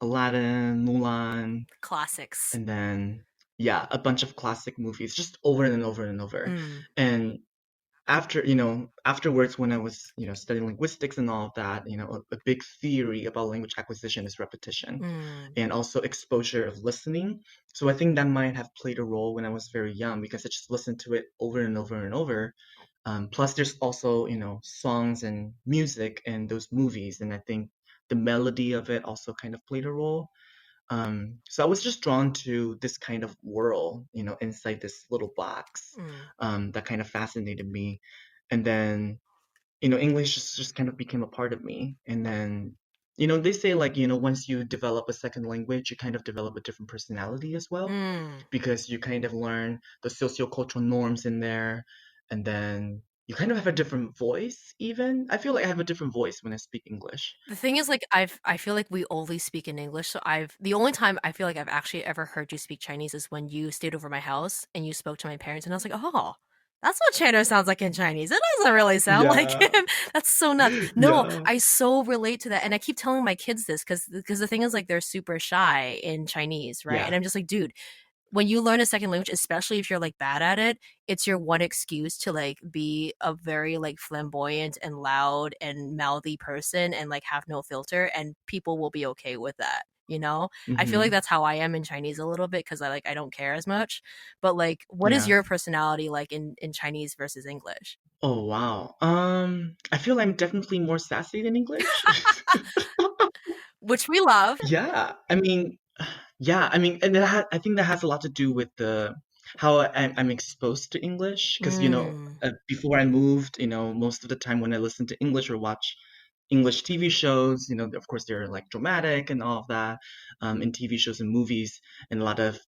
Aladdin, Mulan, Classics. and then yeah, a bunch of classic movies just over and over and over. Mm. And afterwards when I was, studying linguistics and all of that, a big theory about language acquisition is repetition Mm. and also exposure of listening. So I think that might have played a role when I was very young because I just listened to it over and over and over. Plus, there's also, songs and music in those movies, and I think the melody of it also kind of played a role. So I was just drawn to this kind of world, inside this little box, Mm. that kind of fascinated me. And then, English just kind of became a part of me. And then, they say like, once you develop a second language, you kind of develop a different personality as well, Mm. because you kind of learn the sociocultural norms in there. And then you kind of have a different voice, even. I feel like I have a different voice when I speak English. The thing is, like, I feel like we only speak in English. So the only time I feel like I've actually ever heard you speak Chinese is when you stayed over my house and you spoke to my parents, and I was like, oh, that's what Chander sounds like in Chinese. It doesn't really sound like Yeah. him. That's so nuts. No, Yeah. I so relate to that, and I keep telling my kids this because the thing is, like, they're super shy in Chinese, right? And Yeah. I'm just like, dude, when you learn a second language, especially if you're like bad at it, it's your one excuse to like be a very like flamboyant and loud and mouthy person and like have no filter, and people will be okay with that. I feel like Hmm. that's how I am in Chinese a little bit because I don't care as much. But like, what is Yeah. your personality like in Chinese versus English? Oh, wow. I feel I'm definitely more sassy than English. Which we love. Yeah. I mean, and I think that has a lot to do with the how I'm exposed to English. Because, Mm. before I moved, most of the time when I listen to English or watch English TV shows, of course they're like dramatic and all of that, in TV shows and movies, and a lot of,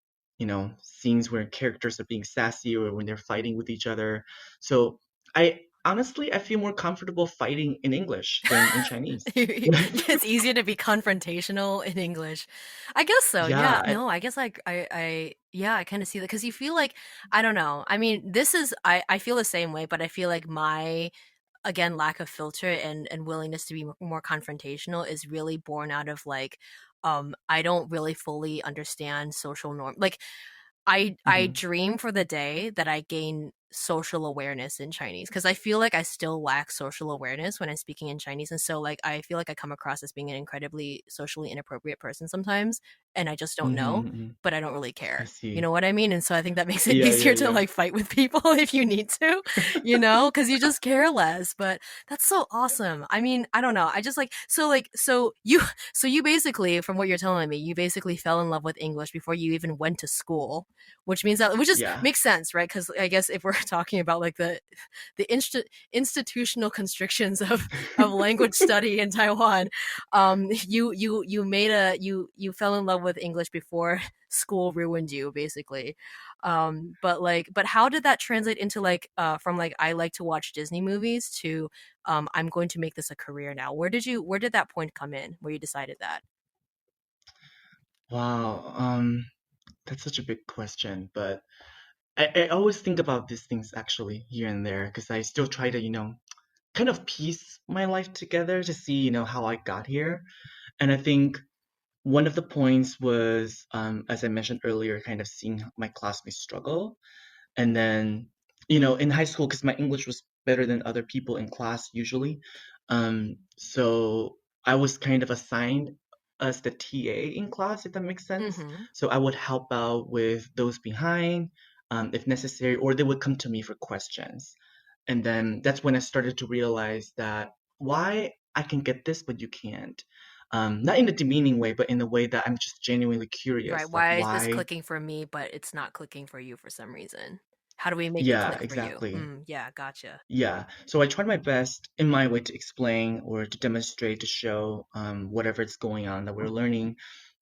scenes where characters are being sassy or when they're fighting with each other. So I feel more comfortable fighting in English than in Chinese. It's easier to be confrontational in English. I guess so. Yeah. Yeah. No, I guess yeah, I kind of see that because you feel like, I don't know. I mean, I feel the same way, but I feel like my, again, lack of filter and willingness to be more confrontational is really born out of like, I don't really fully understand social norm. Like, I Hmm. dream for the day that I gain social awareness in Chinese because I feel like I still lack social awareness when I'm speaking in Chinese, and so like I feel like I come across as being an incredibly socially inappropriate person sometimes, and I just don't know, Hmm. but I don't really I care. You see. know what I mean? And so I think that makes it Yeah, yeah, easier to yeah. like fight with people if you need to, because you just care less. But that's so awesome. I mean, I don't know. I just so you basically, from what you're telling me, you basically fell in love with English before you even went to school, which Yeah. makes sense, right? Because I guess if we're talking about like the institutional constrictions of language study in Taiwan, you fell in love with English before school ruined you, basically. But how did that translate into like from like I like to watch Disney movies to I'm going to make this a career now? Where did that point come in where you decided that? Wow. That's such a big question, but I always think about these things actually here and there because I still try to, kind of piece my life together to see, how I got here. And I think one of the points was, as I mentioned earlier, kind of seeing my classmates struggle. And then, in high school, because my English was better than other people in class usually, so I was kind of assigned as the TA in class, if that makes sense. Mm-hmm. So I would help out with those behind, if necessary, or they would come to me for questions. And then that's when I started to realize that why I can get this, but you can't. Not in a demeaning way, but in a way that I'm just genuinely curious, Right. like Why is this why. clicking for me, but it's not clicking for you for some reason? How do we make it Yeah, click for you? exactly. Yeah, gotcha. Yeah, so I tried my best in my way to explain or to demonstrate, to show whatever is going on that we're learning.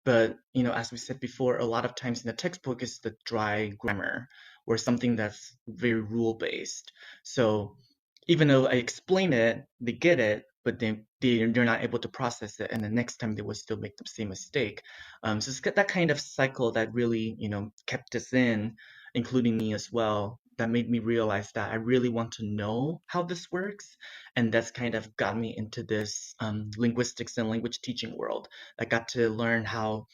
But, as we said before, a lot of times in the textbook is the dry grammar or something that's very rule-based. So even though I explain it, they get it, but they're not able to process it, and the next time they will still make the same mistake. So it's got that kind of cycle that really, kept us in, including me as well, that made me realize that I really want to know how this works. And that's kind of got me into this linguistics and language teaching world. I got to learn how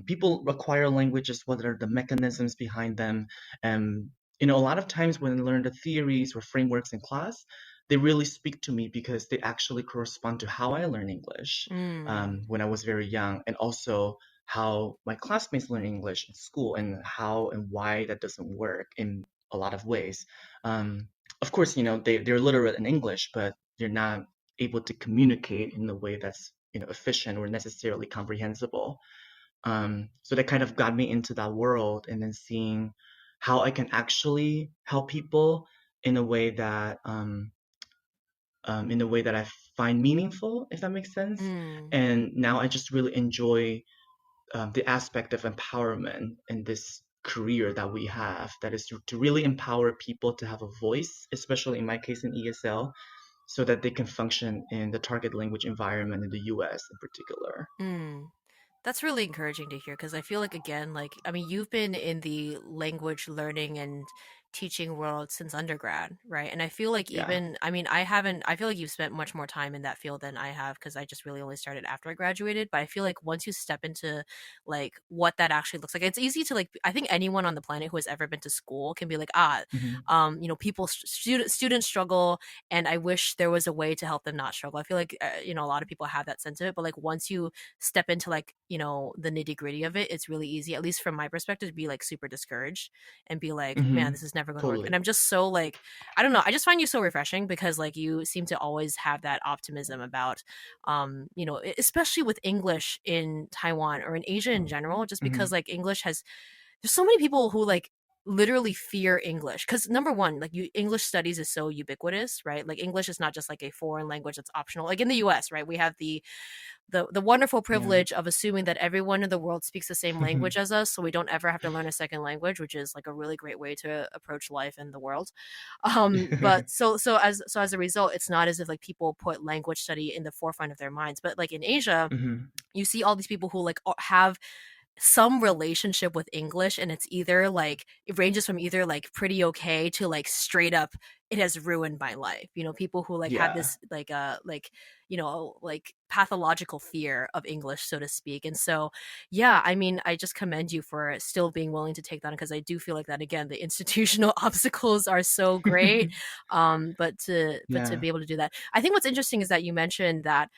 people acquire languages, what are the mechanisms behind them. And, a lot of times when I learn the theories or frameworks in class, they really speak to me because they actually correspond to how I learn English Mm. when I was very young, and also how my classmates learn English in school and how and why that doesn't work in a lot of ways. Um, of course, they're literate in English, but they're not able to communicate in a way that's, efficient or necessarily comprehensible. So that kind of got me into that world, and then seeing how I can actually help people in a way that I find meaningful, if that makes sense. Mm. And now I just really enjoy the aspect of empowerment in this career that we have, that is to really empower people to have a voice, especially in my case in ESL, so that they can function in the target language environment in the US in particular. Mm. That's really encouraging to hear because I feel like, again, like, I mean, you've been in the language learning and teaching world since undergrad, right? And I feel like Yeah. even, I mean, I haven't, I feel like you've spent much more time in that field than I have because I just really only started after I graduated. But I feel like once you step into like what that actually looks like, it's easy to like, I think anyone on the planet who has ever been to school can be like, Hmm. people, students struggle and I wish there was a way to help them not struggle. I feel like, a lot of people have that sense of it, but like once you step into like the nitty gritty of it, it's really easy, at least from my perspective, to be like super discouraged and be like, man, Hmm. this is never going to work. And Totally. I'm just so like, I don't know, I just find you so refreshing because like you seem to always have that optimism about especially with English in Taiwan or in Asia in general, just because Hmm. like English has, there's so many people who like literally fear English because number one, like English studies is so ubiquitous, right? Like English is not just like a foreign language that's optional. Like in the US, right? We have the wonderful Yeah. privilege of assuming that everyone in the world speaks the same language as us, so we don't ever have to learn a second language, which is like a really great way to approach life in the world. But so as a result, it's not as if like people put language study in the forefront of their minds. But like in Asia, Hmm. you see all these people who like have some relationship with English, and it's either like it ranges from either like pretty okay to like straight up it has ruined my life. People who like have Yeah. this like pathological fear of English, so to speak. And so yeah, I mean, I just commend you for still being willing to take that because I do feel like that again, the institutional obstacles are so great. But to Yeah. be able to do that, I think what's interesting is that you mentioned that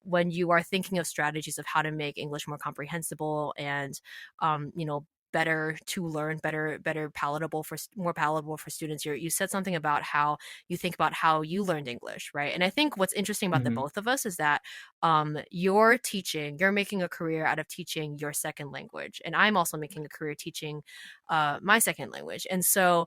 when you are thinking of strategies of how to make English more comprehensible and better to learn, better palatable for more palatable for students. You said something about how you think about how you learned English, right? And I think what's interesting about the Hmm. both of us is that you're making a career out of teaching your second language, and I'm also making a career teaching my second language. And so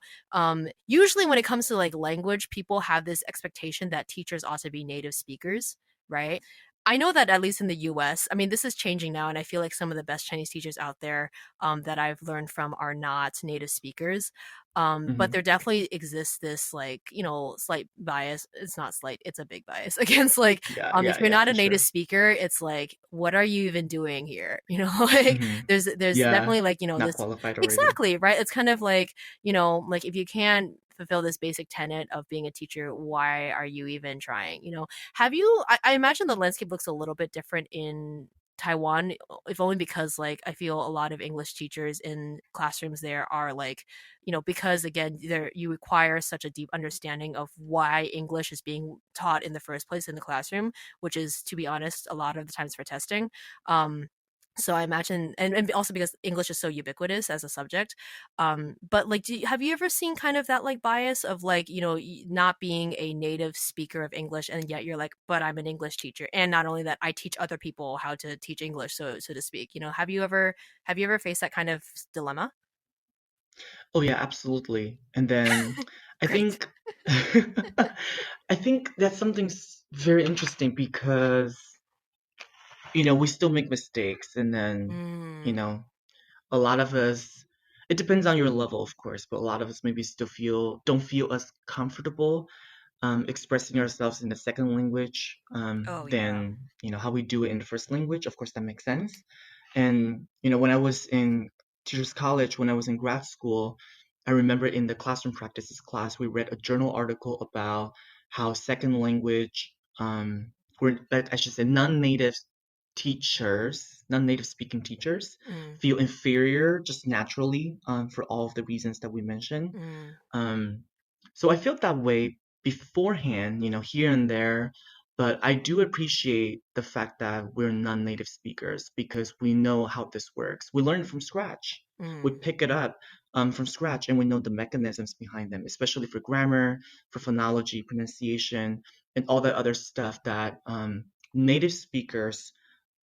usually when it comes to like language, people have this expectation that teachers ought to be native speakers, right? I know that at least in the US, I mean, this is changing now, and I feel like some of the best Chinese teachers out there that I've learned from are not native speakers. But Hmm. there definitely exists this like, slight bias. It's not slight, it's a big bias against like, Yeah. if Yeah. you're Yeah. not a For native sure. speaker, it's like, what are you even doing here? Like Hmm. there's Yeah. definitely like, Not this qualified already. exactly, right? It's kind of like, like if you can't fulfill this basic tenet of being a teacher, why are you even trying? Have you? I imagine the landscape looks a little bit different in Taiwan, if only because like I feel a lot of English teachers in classrooms there are like, because again, there you require such a deep understanding of why English is being taught in the first place in the classroom, which is, to be honest, a lot of the times for testing. Um, so I imagine, and also because English is so ubiquitous as a subject. But like, have you ever seen kind of that like bias of like, not being a native speaker of English, and yet you're like, but I'm an English teacher, and not only that, I teach other people how to teach English, so to speak. Have you ever faced that kind of dilemma? Oh yeah, absolutely. And then I Great. think I think that's something very interesting because we still make mistakes, and then you Mm. know a lot of us, it depends on your level, of course, but a lot of us maybe still don't feel as comfortable expressing ourselves in the second language Oh yeah. than how we do it in the first language. Of course, that makes sense. And when I was in teachers college, when I was in grad school, I remember in the classroom practices class, we read a journal article about how second language, or I should say non-native speaking teachers Mm. feel inferior just naturally for all of the reasons that we mentioned. Mm. um, so I felt that way beforehand, here and there, but I do appreciate the fact that we're non-native speakers because we know how this works. We learn it from scratch. We Mm. pick it up from scratch, and we know the mechanisms behind them, especially for grammar, for phonology, pronunciation, and all that other stuff that native speakers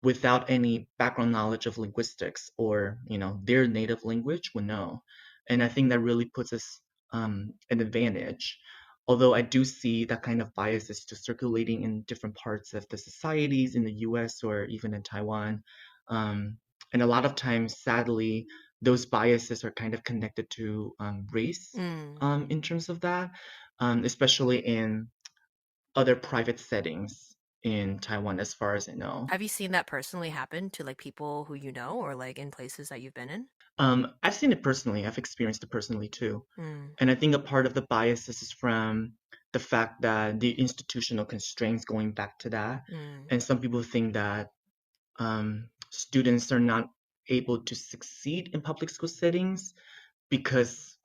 without any background knowledge of linguistics or their native language would know. And I think that really puts us an advantage. Although I do see that kind of biases still circulating in different parts of the societies in the US or even in Taiwan. Um, and a lot of times, sadly, those biases are kind of connected to race Mm. in terms of that, especially in other private settings in Taiwan, as far as I know. Have you seen that personally happen to like people who you know, or like in places that you've been in? I've seen it personally. I've experienced it personally too. Mm. And I think a part of the biases is from the fact that the institutional constraints going back to that. Mm. And some people think that students are not able to succeed in public school settings because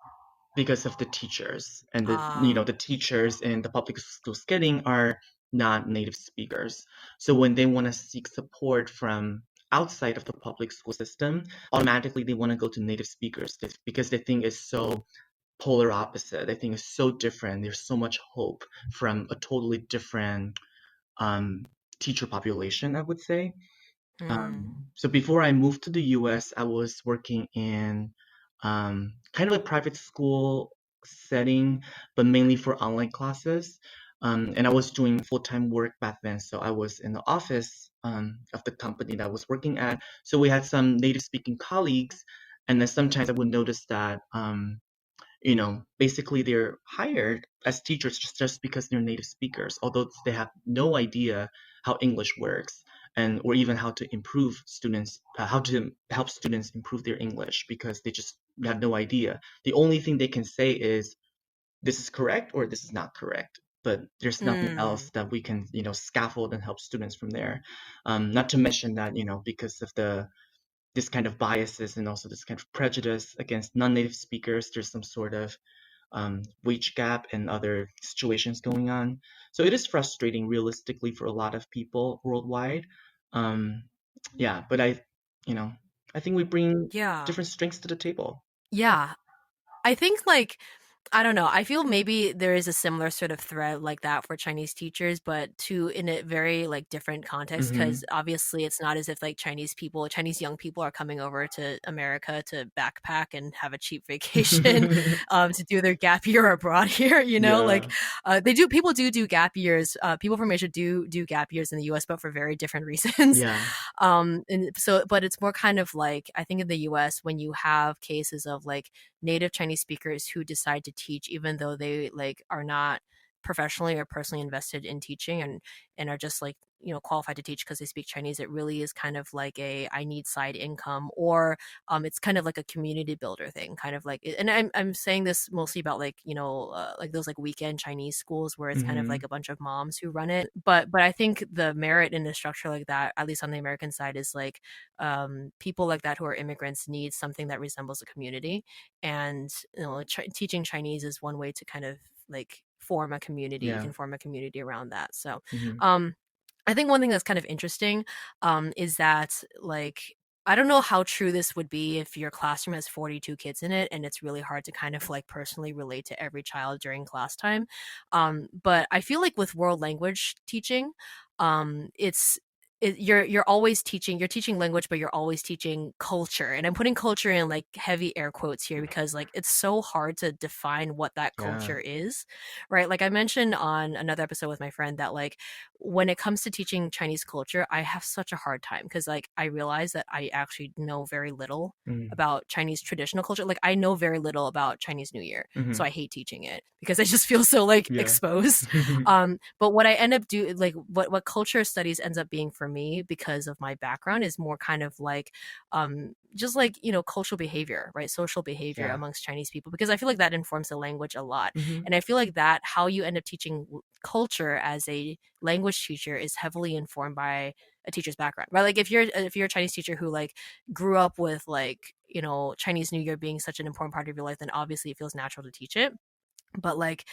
of the teachers, and Ah. the teachers in the public school setting are not native speakers. So when they want to seek support from outside of the public school system, automatically they want to go to native speakers because they think it's so polar opposite. They think it's so different. There's so much hope from a totally different um, teacher population, I would say. Mm. So before I moved to the US, I was working in kind of a private school setting, but mainly for online classes. And I was doing full-time work back then. So I was in the office of the company that I was working at. So we had some native speaking colleagues. And then sometimes I would notice that basically they're hired as teachers just because they're native speakers, although they have no idea how English works and or even how to help students improve their English because they just have no idea. The only thing they can say is this is correct or this is not correct. But there's nothing Mm. else that we can, scaffold and help students from there. Not to mention that, because of this kind of biases and also this kind of prejudice against non-native speakers, there's some sort of wage gap and other situations going on. So it is frustrating realistically for a lot of people worldwide. Um, yeah, but you know, I think we bring Yeah. different strengths to the table. Yeah. I think like I don't know. I feel maybe there is a similar sort of thread like that for Chinese teachers, but in a very like different context Mm-hmm. because obviously it's not as if like Chinese young people are coming over to America to backpack and have a cheap vacation, to do their gap year abroad here. Yeah, Like people do gap years. People from Asia do gap years in the U.S., but for very different reasons. yeah. And so, but it's more kind of like I think in the U.S. when you have cases of like native Chinese speakers who decide to teach, even though they like are not professionally or personally invested in teaching and are just like, qualified to teach because they speak Chinese, it really is kind of like a I need side income, or it's kind of like a community builder thing, kind of like, and I'm saying this mostly about like, like those like weekend Chinese schools where it's kind of like Hmm. a bunch of moms who run it. But I think the merit in a structure like that, at least on the American side, is like people like that who are immigrants need something that resembles a community, and teaching Chinese is one way to kind of like form a community. You Yeah. can form a community around that. So Hmm. um I think one thing that's kind of interesting is that, like, I don't know how true this would be if your classroom has 42 kids in it and it's really hard to kind of like personally relate to every child during class time. But I feel like with world language teaching, it's you're always teaching, you're teaching language, but you're always teaching culture, and I'm putting culture in like heavy air quotes here because like it's so hard to define what that Yeah. culture is, right? Like I mentioned on another episode with my friend that like when it comes to teaching Chinese culture, I have such a hard time because like I realize that I actually know very little Mm. about Chinese traditional culture. Like I know very little about Chinese New Year. So Hmm. I hate teaching it because I just feel so like Yeah. exposed. But what I end up doing, like what culture studies ends up being for me because of my background is more kind of like just like, cultural behavior, right? Social behavior Yeah. amongst Chinese people, because I feel like that informs the language a lot. Hmm. And I feel like that how you end up teaching culture as a language teacher is heavily informed by a teacher's background, right? Like if you're a Chinese teacher who like grew up with like, Chinese New Year being such an important part of your life, then obviously it feels natural to teach it. But like,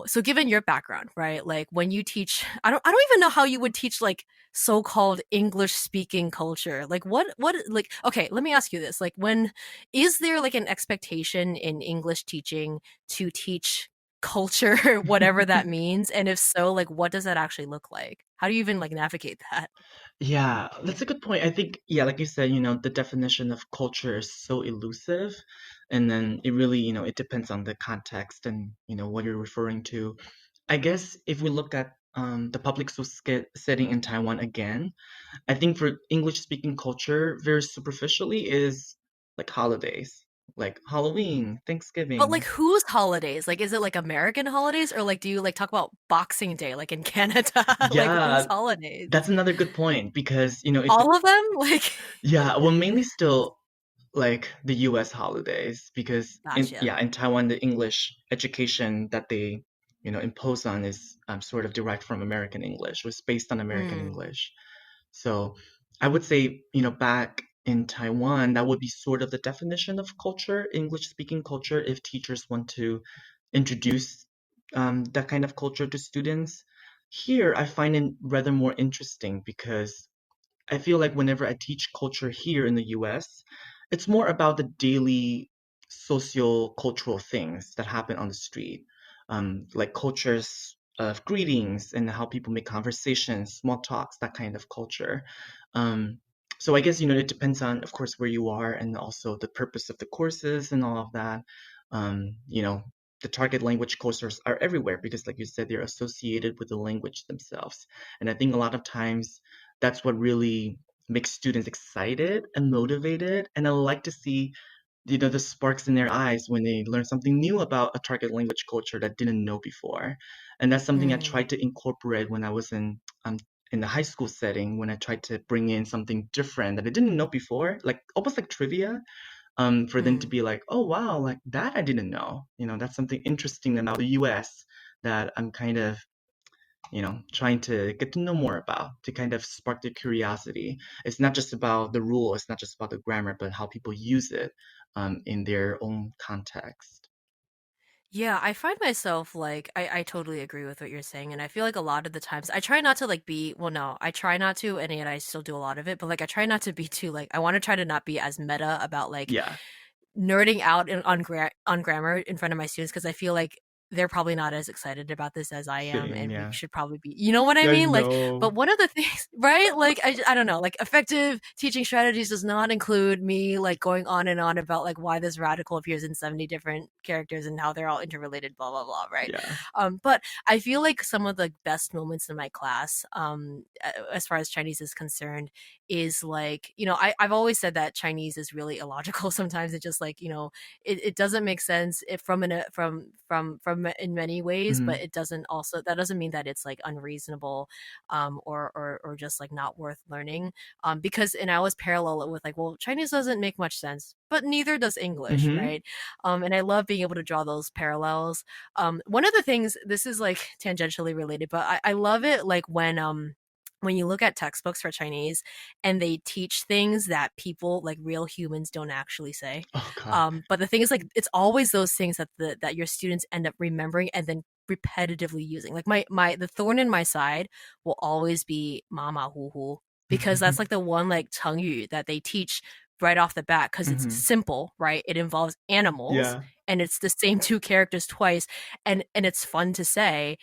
so given your background, right? Like when you teach, I don't even know how you would teach like so-called English speaking culture. Like what like okay, let me ask you this. Like when is there like an expectation in English teaching to teach culture, whatever that means? And if so, like what does that actually look like? How do you even like navigate that? Yeah, that's a good point. I think, yeah, like you said, the definition of culture is so elusive. And then it really, it depends on the context and, what you're referring to. I guess if we look at the public school setting in Taiwan again, I think for English speaking culture, very superficially is like holidays, like Halloween, But like Thanksgiving. whose holidays? Like is it like American holidays, or like do you like talk about Boxing Day like in Canada? Like whose Yeah, holidays? that's another good point because, All of them? Like yeah, well, mainly still like the US holidays because gotcha. in Taiwan the English education that they impose on is sort of derived from American English, was based on American Mm, English. So I would say back in Taiwan that would be sort of the definition of culture, English speaking culture, if teachers want to introduce that kind of culture to students. Here I find it rather more interesting because I feel like whenever I teach culture here in the US, it's more about the daily socio-cultural things that happen on the street, like cultures of greetings and how people make conversations, small talks, that kind of culture. Um, so I guess, it depends on, of course, where you are and also the purpose of the courses and all of that. Um, you know, the target language courses are everywhere because, like you said, they're associated with the language themselves. And I think a lot of times that's what really makes students excited and motivated. And I like to see, the sparks in their eyes when they learn something new about a target language culture that didn't know before. And that's something I mm, tried to incorporate when I was in the high school setting, when I tried to bring in something different that I didn't know before, like almost like trivia, for them to mm. be like, oh wow, like that I didn't know. That's something interesting about the US that I'm kind of trying to get to know more about, to kind of spark their curiosity. It's not just about the rule, it's not just about the grammar, but how people use it in their own context. Yeah, I find myself like I totally agree with what you're saying, and I feel like a lot of the times I try not to like be, well no, I try not to, and yet I still do a lot of it, but like I try not to be too like, I want to try to not be as meta about like Yeah, nerding out on grammar in front of my students, because I feel like they're probably not as excited about this as I am, same, and we yeah. should probably be, you know what I I mean? Like, know. but one of the things, right? Like, I don't know, like effective teaching strategies does not include me like going on and on about like why this radical appears in 70 different characters and how they're all interrelated, blah, blah, blah, right? Yeah. But I feel like some of the best moments in my class, as far as Chinese is concerned, is like, I've always said that Chinese is really illogical sometimes. It just like, it doesn't make sense if from in many ways, but Hmm. it doesn't also that doesn't mean that it's like unreasonable, or just like not worth learning. Because and I always parallel it with like, well, Chinese doesn't make much sense, but neither does English, Hmm. right? And I love being able to draw those parallels. One of the things, this is like tangentially related, but I love it like when you look at textbooks for Chinese and they teach things that people like real humans don't actually say. Oh God. But the thing is like it's always those things that that your students end up remembering and then repetitively using. Like the thorn in my side will always be mama hu hu, because that's like the one like Chengyu that they teach right off the bat because it's Hmm. simple, right? It involves animals Yeah. and it's the same two characters twice, and it's fun to say.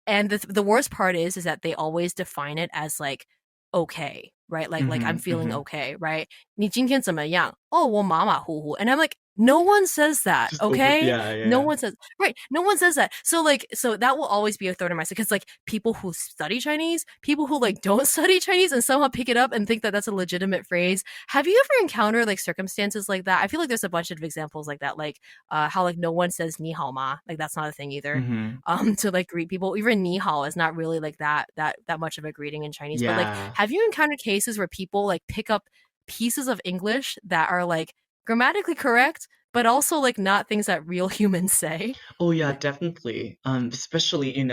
And the worst part is that they always define it as like okay, right? Like I'm Hmm. feeling Hmm. okay, right? 你今天怎么样? Oh, well, 马马虎虎. And I'm like, no one says that, Just over. okay? Yeah. No Yeah. one says right. No one says that. So like, so that will always be a thorn in my side because like people who study Chinese, people who like don't study Chinese and somehow pick it up and think that that's a legitimate phrase. Have you ever encountered like circumstances like that? I feel like there's a bunch of examples like that, like how like no one says ni hao ma, like that's not a thing either. Hmm. To like greet people. Even ni hao is not really like that much of a greeting in Chinese. But like, Yeah. have you encountered cases where people like pick up pieces of English that are like grammatically correct, but also like not things that real humans say? Oh yeah, definitely. Especially, in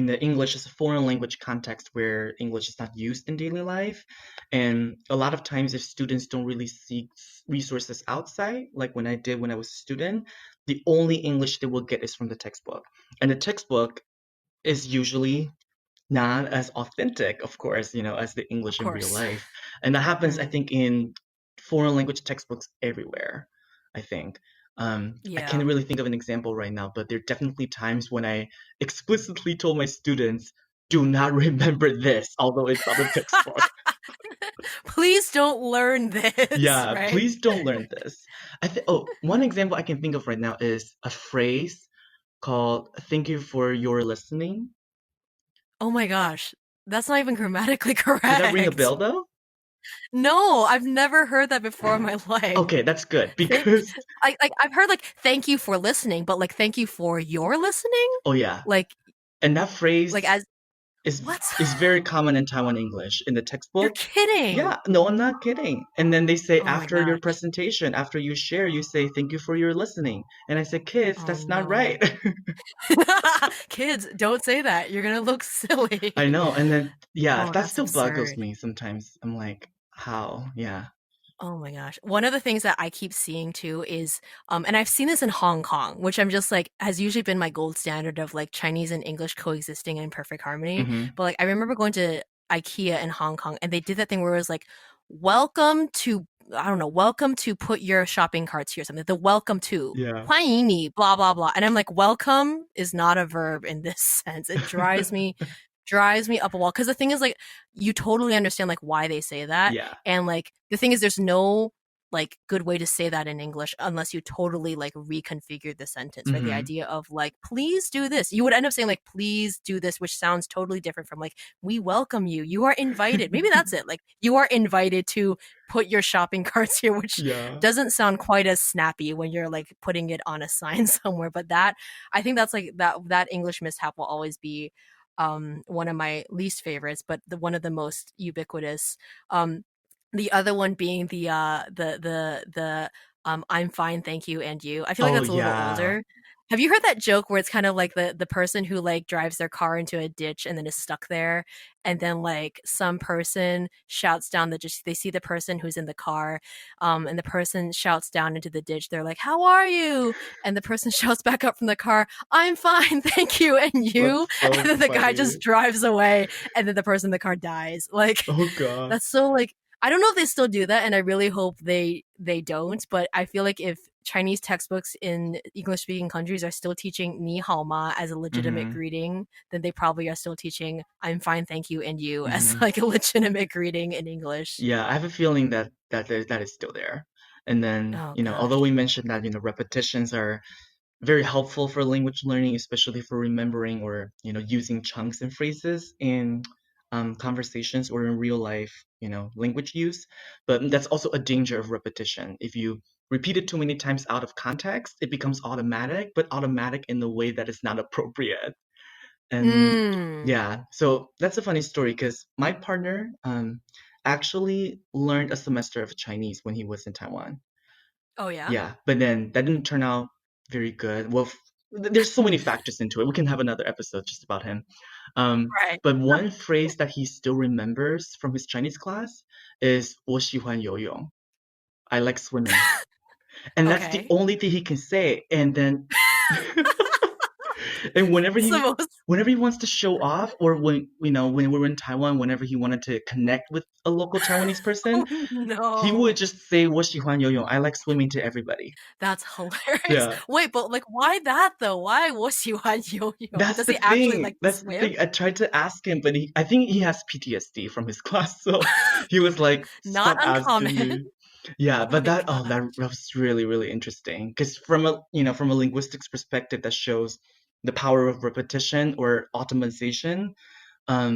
the English as a foreign language context where English is not used in daily life. And a lot of times if students don't really seek resources outside, like when I did when I was a student, the only English they will get is from the textbook. And the textbook is usually not as authentic, of course, as the Of English in real course. life. And that happens, I Mm, think, in foreign language textbooks everywhere, I think. I yeah. can't really think of an example right now, but there are definitely times when I explicitly told my students, do not remember this, although it's on the textbook. Please don't learn this, Yeah, right? please don't learn this. One example I can think of right now is a phrase called thank you for your listening. Oh my gosh. That's not even grammatically Does that ring a correct. bell though? No, I've never heard that before in my life. Okay, that's good Thank because I've heard like thank you for listening, but like thank you for your listening? oh yeah, Like and that phrase as is what? is very common in Taiwan English in the You're textbook. kidding. Yeah, no, I'm not kidding. And then they say Oh my after your gosh. presentation, after you share, you say thank you for your listening. And I said, kids, Oh that's not no. right. Kids, don't say that. You're gonna look I silly. know. And then yeah, Oh, that that's still boggles absurd. me sometimes. I'm like, how? Yeah. Oh my gosh. One of the things that I keep seeing too is, and I've seen this in Hong Kong, which I'm just like, has usually been my gold standard of like Chinese and English coexisting in perfect harmony. Hmm. But like, I remember going to IKEA in Hong Kong and they did that thing where it was like, welcome to, I don't know, welcome to put your shopping carts here or something. The welcome to, Yeah. 欢迎你, blah, blah, blah. And I'm like, welcome is not a verb in this sense. It drives me up a wall. Cause the thing is like, you totally understand like why they say that. Yeah. And like the thing is there's no like good way to say that in English unless you totally like reconfigure the sentence, right? The Hmm. idea of like, please do this. You would end up saying like, please do this, which sounds totally different from like, we welcome you. You are invited. Maybe that's it. Like you are invited to put your shopping carts here, which Yeah. doesn't sound quite as snappy when you're like putting it on a sign somewhere. But that I think that's like that English mishap will always be one of my least favorites, but one of the most ubiquitous. The other one being the I'm fine, thank you, and you. I feel like Oh that's a little yeah. older. Have you heard that joke where it's kind of like the person who like drives their car into a ditch and then is stuck there, and then like some person shouts down the ditch. They see the person who's in the car, and the person shouts down into the ditch. They're like, "How are you?" And the person shouts back up from the car, "I'm fine, thank you, and you." That's so And then the guy funny. just drives away, and then the person in the car dies. Like Oh God. that's so like I don't know if they still do that, and I really hope they don't. But I feel like if Chinese textbooks in English speaking countries are still teaching "ni hao ma" as a legitimate Hmm. greeting, then they probably are still teaching "I'm fine, thank you, and you" as Hmm. like a legitimate greeting in English. Yeah, I have a feeling that is still there. And then, Oh although we gosh. mentioned that, repetitions are very helpful for language learning, especially for remembering or, using chunks and phrases in conversations or in real life, language use. But that's also a danger of repetition. If you repeated too many times out of context, it becomes automatic, but automatic in the way that is not appropriate. And Mm. yeah, so that's a funny story because my partner actually learned a semester of Chinese when he was in Taiwan. Oh yeah. Yeah, but then that didn't turn out very good. Well, there's so many factors into it. We can have another episode just about him. Right. But one phrase that he still remembers from his Chinese class is 我喜欢游泳. I like swimming. And that's the Okay. only thing he can say. And then and It's the most. whenever he wants to show off, or when when we were in Taiwan, whenever he wanted to connect with a local Taiwanese person, Oh he would no. just say 我喜欢游泳. I like swimming to everybody. That's hilarious. Yeah. Wait, but like why that though? Why 我喜欢游泳? That's Does the he actually thing. like to That's the swim? thing. I tried to ask him, but I think he has PTSD from his class, so he was like, Not "Stop asking uncommon. me." Yeah, Oh but my that god. was really really interesting because from a linguistics perspective, that shows the power of repetition or automation.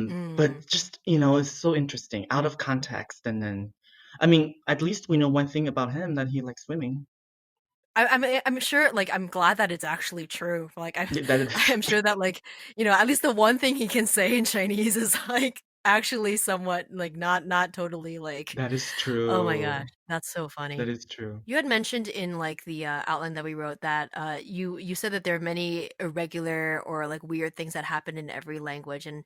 Mm. But just it's so interesting out of context, and then, I mean, at least we know one thing about him, that he likes swimming. I'm sure, like, I'm glad that it's actually true. Like, I'm, Yeah, that is I'm sure that, like, at least the one thing he can say in Chinese is like actually somewhat like not totally like. that is Oh my true. gosh, that's so That funny. is true. You had mentioned in like the outline that we wrote that you said that there are many irregular or like weird things that happen in every language, and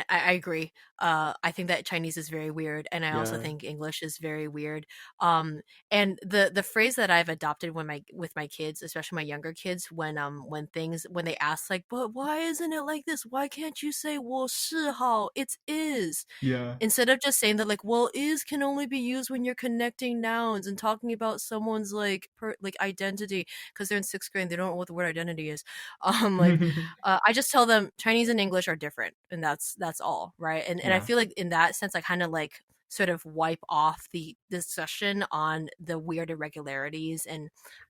I agree. I think that Chinese is very weird, and I also Yeah. think English is very weird. Um, and the phrase that I've adopted when my with my kids, especially my younger kids, when they ask like, but why isn't it like this? Why can't you say 我是好? It's is. Yeah. Instead of just saying that like, well, is can only be used when you're connecting nouns and talking about someone's like like identity, because they're in sixth grade and they don't know what the word identity is. Like I just tell them Chinese and English are different, and that's all, right? And I Yeah. feel like in that sense I kind of like sort of wipe off the discussion on the weird irregularities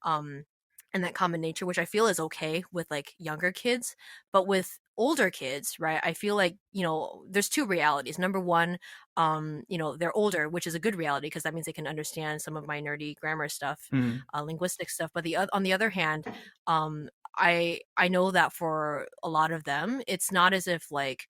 um and that common nature, which I feel is okay with like younger kids. But with older kids, right, I feel like, there's two realities. Number one, they're older, which is a good reality because that means they can understand some of my nerdy grammar stuff, Mm. linguistic stuff. But on the other hand, I know that for a lot of them, it's not as if like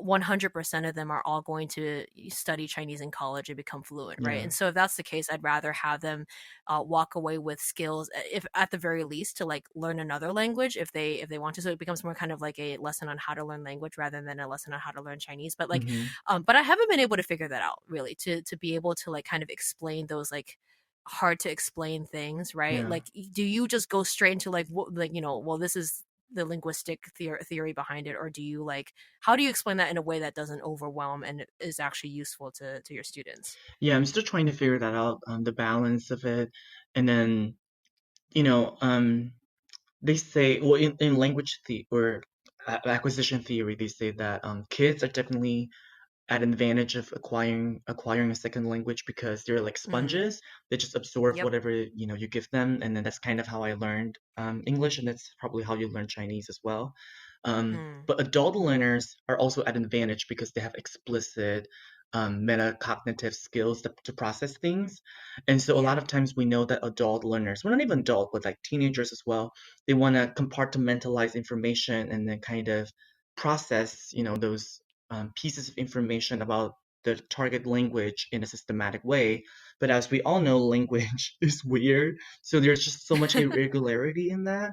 100% of them are all going to study Chinese in college and become fluent, right? Yeah. And so if that's the case, I'd rather have them walk away with skills, if at the very least, to like learn another language if they want to. So it becomes more kind of like a lesson on how to learn language rather than a lesson on how to learn Chinese. But like, Hmm. but I haven't been able to figure that out really, to be able to like kind of explain those like hard to explain things, right? Yeah. Like, do you just go straight into like like well, this is the linguistic theory behind it, or do you like, how do you explain that in a way that doesn't overwhelm and is actually useful to your students? Yeah, I'm still trying to figure that out, the balance of it. And then, you know, um, they say, well, in language or acquisition theory, they say that kids are definitely at an advantage of acquiring a second language because they're like Mm, sponges. They just absorb yep. whatever you give them, and then that's kind of how I learned English, and that's probably how you learn Chinese as well. Mm, But adult learners are also at an advantage because they have explicit metacognitive skills to process things. And so a lot yeah. of times we know that adult learners, well, not even adult, but like teenagers as well, they want to compartmentalize information and then kind of process, those pieces of information about the target language in a systematic way. But as we all know, language is weird. So there's just so much irregularity in that.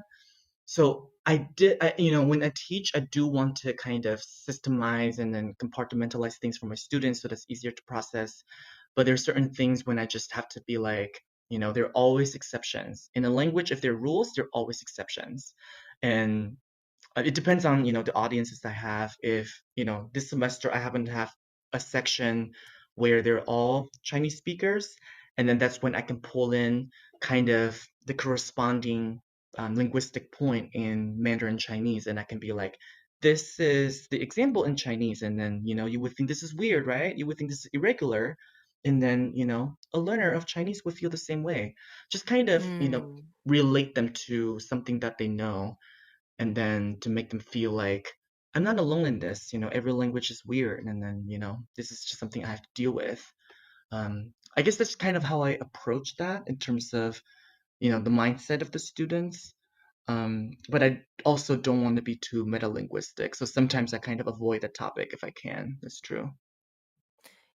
So when I teach, I do want to kind of systemize and then compartmentalize things for my students so that's easier to process. But there's certain things when I just have to be like, there are always exceptions. In a language, if there are rules, there are always exceptions. And it depends on the audiences I have. If this semester I happen to have a section where they're all Chinese speakers, and then that's when I can pull in kind of the corresponding linguistic point in Mandarin Chinese, and I can be like, this is the example in Chinese, and then you would think this is weird, right? You would think this is irregular, and then a learner of Chinese would feel the same way. Just kind of Mm, relate them to something that they know, and then to make them feel like I'm not alone in this. Every language is weird, and then this is just something I have to deal with. I guess that's kind of how I approach that in terms of the mindset of the students. But I also don't want to be too meta-linguistic. So sometimes I kind of avoid the topic if I can. That's true.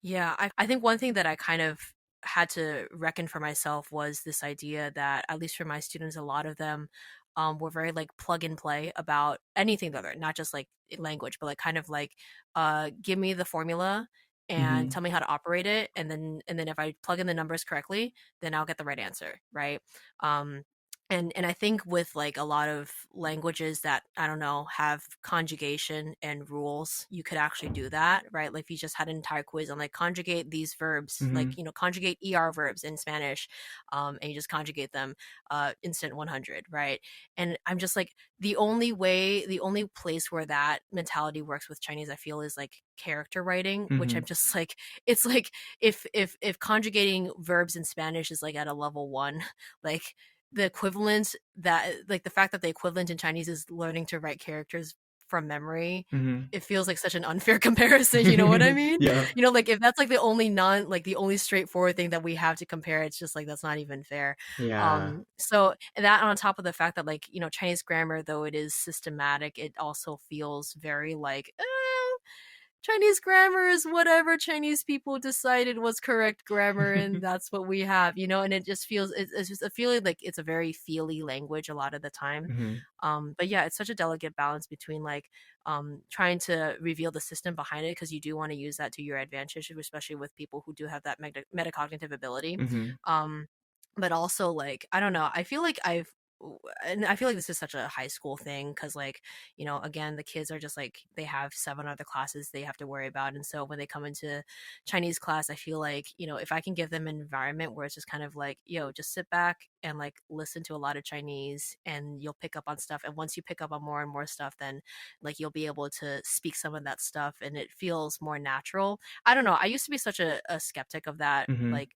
Yeah, I think one thing that I kind of had to reckon for myself was this idea that, at least for my students, a lot of them were very like plug and play about anything that they're not just like language, but like kind of like give me the formula and Mm-hmm. tell me how to operate it, and then if I plug in the numbers correctly, then I'll get the right answer, right? Um, and I think with like a lot of languages that, I don't know, have conjugation and rules, you could actually do that, right? Like if you just had an entire quiz on like conjugate these verbs, Mm-hmm. like, conjugate verbs in Spanish, and you just conjugate them, instant 100, right? And I'm just like, the only place where that mentality works with Chinese, I feel, is like character writing, which Mm-hmm. I'm just like, it's like if conjugating verbs in Spanish is like at a level 1, like the equivalent, that like the fact that the equivalent in Chinese is learning to write characters from memory, Mm-hmm. it feels like such an unfair comparison, you know what I mean? Yeah. Like if that's like the only straightforward thing that we have to compare, it's just like that's not even fair. Yeah. So that, on top of the fact that, like, Chinese grammar, though it is systematic, it also feels very like, Chinese grammar is whatever Chinese people decided was correct grammar, and that's what we have, and it just feels, it's just a feeling like it's a very feely language a lot of the time. Mm-hmm. But yeah, it's such a delicate balance between like trying to reveal the system behind it, because you do want to use that to your advantage, especially with people who do have that metacognitive ability. Mm-hmm. Um, but also, like, I don't know, I feel like and I feel like this is such a high school thing, because, like, again, the kids are just like, they have 7 other classes they have to worry about, and so when they come into Chinese class, I feel like, if I can give them an environment where it's just kind of like, yo, just sit back and like listen to a lot of Chinese, and you'll pick up on stuff, and once you pick up on more and more stuff, then like you'll be able to speak some of that stuff, and it feels more natural. I don't know, I used to be such a skeptic of that, Mm-hmm. like,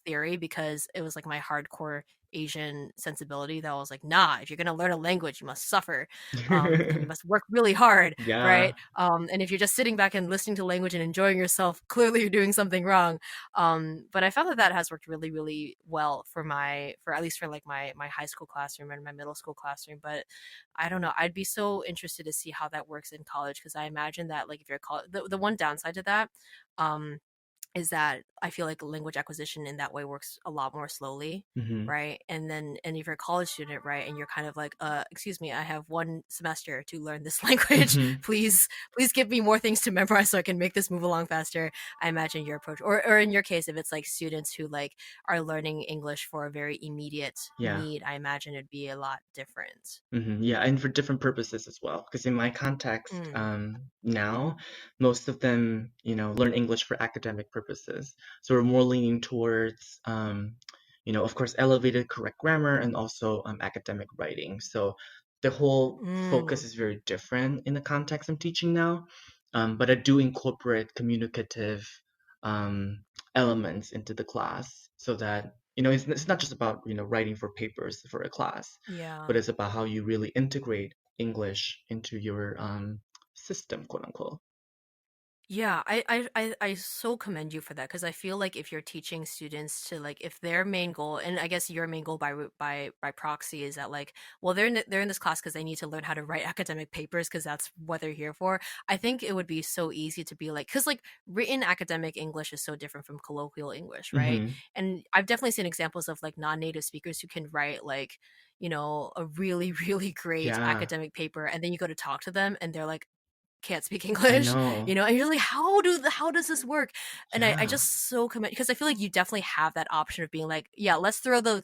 theory, because it was like my hardcore Asian sensibility that was like, nah, if you're gonna learn a language, you must suffer, and you must work really hard, Yeah. right? And if you're just sitting back and listening to language and enjoying yourself, clearly you're doing something wrong. But I found that has worked really, really well for at least for like my high school classroom and my middle school classroom. But I don't know, I'd be so interested to see how that works in college, because I imagine that, like, if you're the one downside to that, um, is that I feel like language acquisition in that way works a lot more slowly, Mm-hmm. right? And if you're a college student, right, and you're kind of like, excuse me, I have 1 semester to learn this language. Mm-hmm. Please give me more things to memorize so I can make this move along faster. I imagine your approach, or in your case, if it's like students who like are learning English for a very immediate Yeah. need, I imagine it'd be a lot different. Yeah, and for different purposes as well. Because in my context, Mm. now, most of them, learn English for academic purposes. So we're more leaning towards, of course, elevated correct grammar and also academic writing. So the whole focus Mm. is very different in the context I'm teaching now. But I do incorporate communicative um, elements into the class so that, it's not just about, writing for papers for a class, Yeah. but it's about how you really integrate English into your system, quote unquote. Yeah, I so commend you for that, because I feel like if you're teaching students to, like, if their main goal, and I guess your main goal by proxy, is that, like, well, they're in this class because they need to learn how to write academic papers, because that's what they're here for. I think it would be so easy to be like, because like written academic English is so different from colloquial English, right? Hmm. And I've definitely seen examples of like non-native speakers who can write like, a really really great Yeah, academic paper, and then you go to talk to them and they're like, can't speak I English, know. and you're like, how does this work? And I Yeah, just so commit, because I feel like you definitely have that option of being like, yeah, let's throw the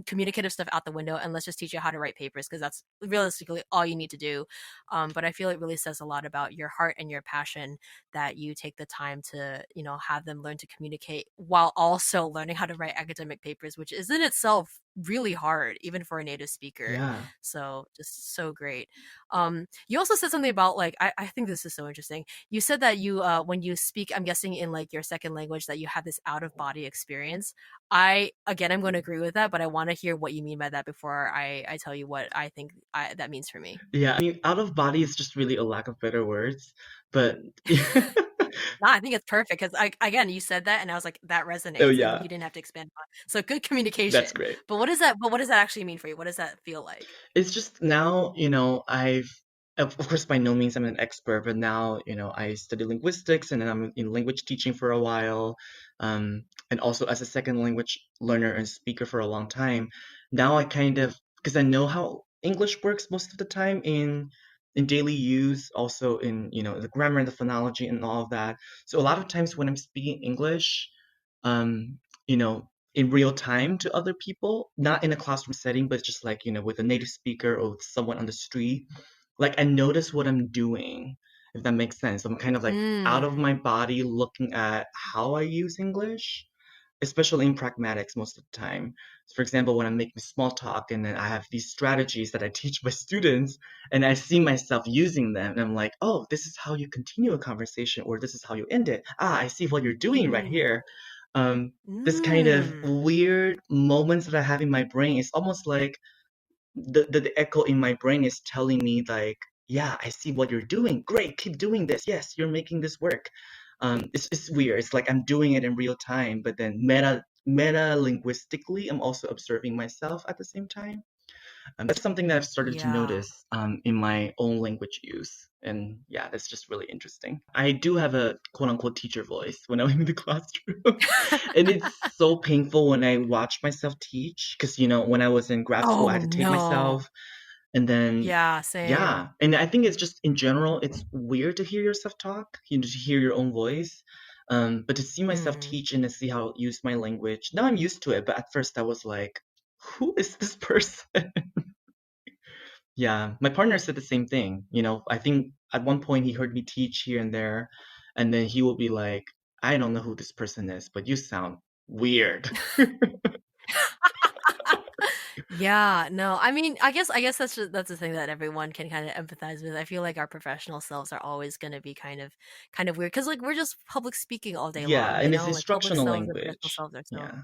communicative stuff out the window, and let's just teach you how to write papers, because that's realistically all you need to do. But I feel it really says a lot about your heart and your passion that you take the time to, have them learn to communicate while also learning how to write academic papers, which is in itself really hard, even for a native speaker. yeah. So just so great. You also said something about, like, I think this is so interesting. You said that you, when you speak, I'm guessing in like your second language, that you have this out of body experience. I'm going to agree with that, but I want to hear what you mean by that before I tell you what I think that means for me. Yeah, I mean, out of body is just really a lack of better words, but No, I think it's perfect because again, you said that and I was like, that Oh resonates and yeah, you didn't have to expand on it. So good that's communication. great. But what does that actually mean for you? What does that feel like? It's just now, of course, by no means I'm an expert, but now, I study linguistics and then I'm in language teaching for a while, and also as a second language learner and speaker for a long time. Now I kind of, because I know how English works most of the time in daily use, also in, the grammar and the phonology and all of that. So a lot of times when I'm speaking English, um, in real time to other people, not in a classroom setting, but just like, with a native speaker or with someone on the street. Like I notice what I'm doing, if that makes sense. I'm kind of like out of Mm. my body looking at how I use English, especially in pragmatics most of the time. So for example, when I'm making small talk and then I have these strategies that I teach my students and I see myself using them and I'm like, oh, this is how you continue a conversation or this is how you end it. Ah, I see what you're doing right Mm. here. Um, this kind of Mm. weird moments that I have in my brain, it's almost like the echo in my brain is telling me like, yeah, I see what you're doing. Great, keep doing this. Yes, you're making this work. It's weird. It's like I'm doing it in real time, but then meta linguistically, I'm also observing myself at the same time. That's something that I've started to Yeah. notice in my own language use. And yeah, that's just really interesting. I do have a quote unquote teacher voice when I'm in the classroom. And it's so painful when I watch myself teach because, when I was in grad school, I Oh had to tape no. myself. And then, Yeah, same. yeah. And I think it's just in general, it's weird to hear yourself talk, to hear your own voice. But to see myself Mm. teach and to see how I use my language, now I'm used to it. But at first I was like, who is this person? Yeah, my partner said the same thing. I think at one point he heard me teach here and there, and then he will be like, I don't know who this person is, but you sound weird. Yeah, no. I mean, I guess that's the thing that everyone can kind of empathize with. I feel like our professional selves are always going to be kind of weird because like we're just public speaking all day Yeah, long, and it's like public instructional selves and professional language. selves are so. Yeah.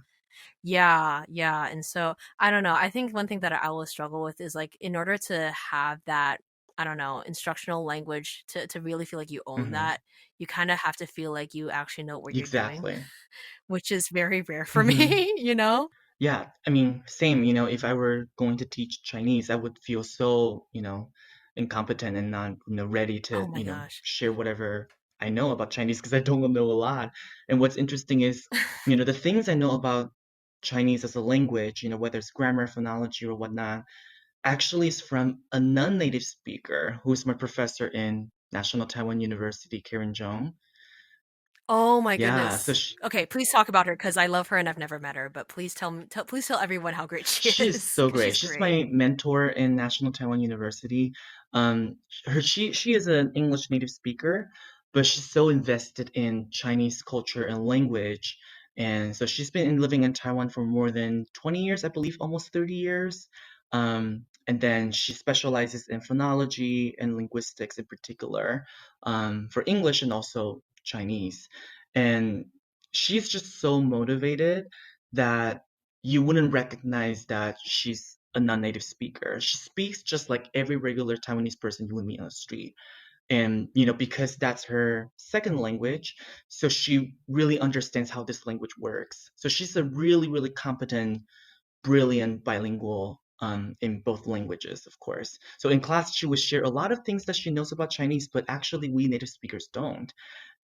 Yeah, yeah. And so I don't know. I think one thing that I always struggle with is like in order to have that, I don't know, instructional language to really feel like you own Hmm. that, you kind of have to feel like you actually know what you're doing, Exactly. which is very rare for Hmm. me, you know? Yeah, I mean, same, if I were going to teach Chinese, I would feel so, incompetent and not, ready Oh to, my gosh. share whatever I know about Chinese because I don't know a lot. And what's interesting is, the things I know about Chinese as a language, whether it's grammar, phonology, or whatnot, actually is from a non-native speaker who's my professor in National Taiwan University, Karen Zhong. Oh my Yeah, so goodness. she, Okay, please talk about her because I love her and I've never met her, but please please tell everyone how great she She is is so because great. she's She's great. my mentor in National Taiwan University. She is an English native speaker, but she's so invested in Chinese culture and language. And so she's been living in Taiwan for more than 20 years, I believe, almost 30 years. And then she specializes in phonology and linguistics in particular, for English and also Chinese. And she's just so motivated that you wouldn't recognize that she's a non-native speaker. She speaks just like every regular Taiwanese person you would meet on the street. And, because that's her second language, so she really understands how this language works. So she's a really, really competent, brilliant bilingual in both languages, of course. So in class, she would share a lot of things that she knows about Chinese, but actually we native speakers don't.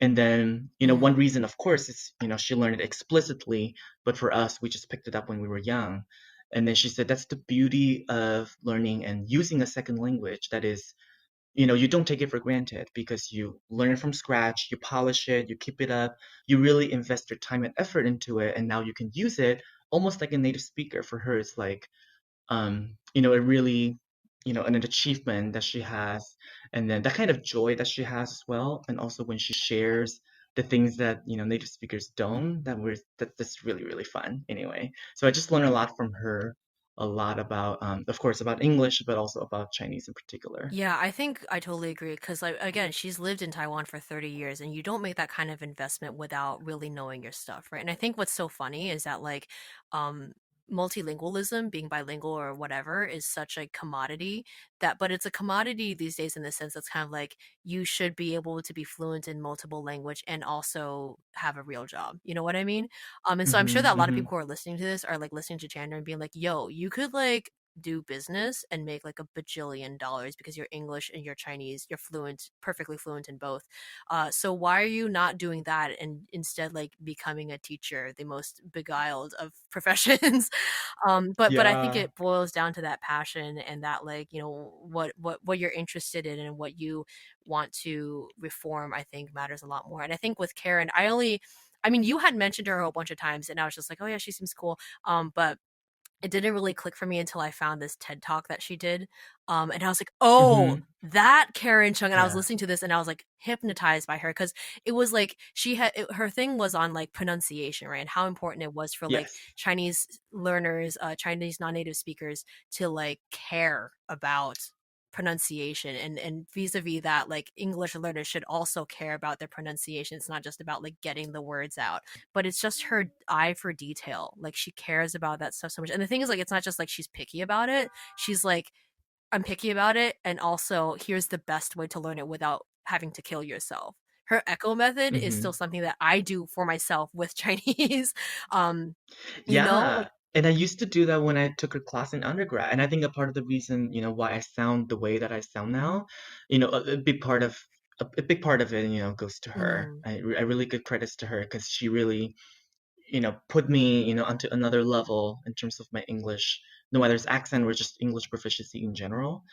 And then, one Mm. reason, of course, is, she learned it explicitly, but for us, we just picked it up when we were young. And then she said that's the beauty of learning and using a second language. That is, you don't take it for granted because you learn it from scratch, you polish it, you keep it up, you really invest your time and effort into it, and now you can use it almost like a native speaker. For her, it's like a really, an achievement that she has, and then that kind of joy that she has as well, and also when she shares the things that native speakers don't, that's really really fun. Anyway, so I just learned a lot from her, a lot about, of course, about English, but also about Chinese in particular. Yeah, I think I totally agree because like again, she's lived in Taiwan for 30 years and you don't make that kind of investment without really knowing your stuff, right? And I think what's so funny is that like um multilingualism, being bilingual or whatever, is such a commodity but it's a commodity these days in the sense that's kind of like you should be able to be fluent in multiple language and also have a real job. You know what I mean? And so I'm sure that a lot of Mm-hmm. people who are listening to this are like listening to Chandler and being like, yo, you could like do business and make like a bajillion dollars because you're English and you're Chinese, you're fluent, perfectly fluent in both. So why are you not doing that and instead like becoming a teacher, the most beguiled of professions? But I think Yeah. it boils down to that passion and that like what you're interested in and what you want to reform. I think matters a lot more. And I think with Karen, I mean, you had mentioned her a whole bunch of times, and I was just like, oh yeah, she seems cool. But it didn't really click for me until I found this TED talk that she did. And I was like, oh, Mm-hmm. that Karen Chung. And I was Yeah. listening to this and I was like hypnotized by her because it was like her thing was on like pronunciation, right? And how important it was for like Yes. Chinese learners, Chinese non-native speakers to like care about pronunciation and vis-a-vis that like English learners should also care about their pronunciation. It's not just about like getting the words out, but it's just her eye for detail. Like she cares about that stuff so much. And the thing is like it's not just like she's picky about it. She's like, I'm picky about it, and also here's the best way to learn it without having to kill yourself. Her echo method is Mm-hmm. still something that I do for myself with Chinese. um Yeah. like And I used to do that when I took a class in undergrad. And I think a part of the reason, why I sound the way that I sound now, a big part of it, goes to her. mhm. I really give credits to her because she really, put me, onto another level in terms of my English, no matter it's accent or just English proficiency in general.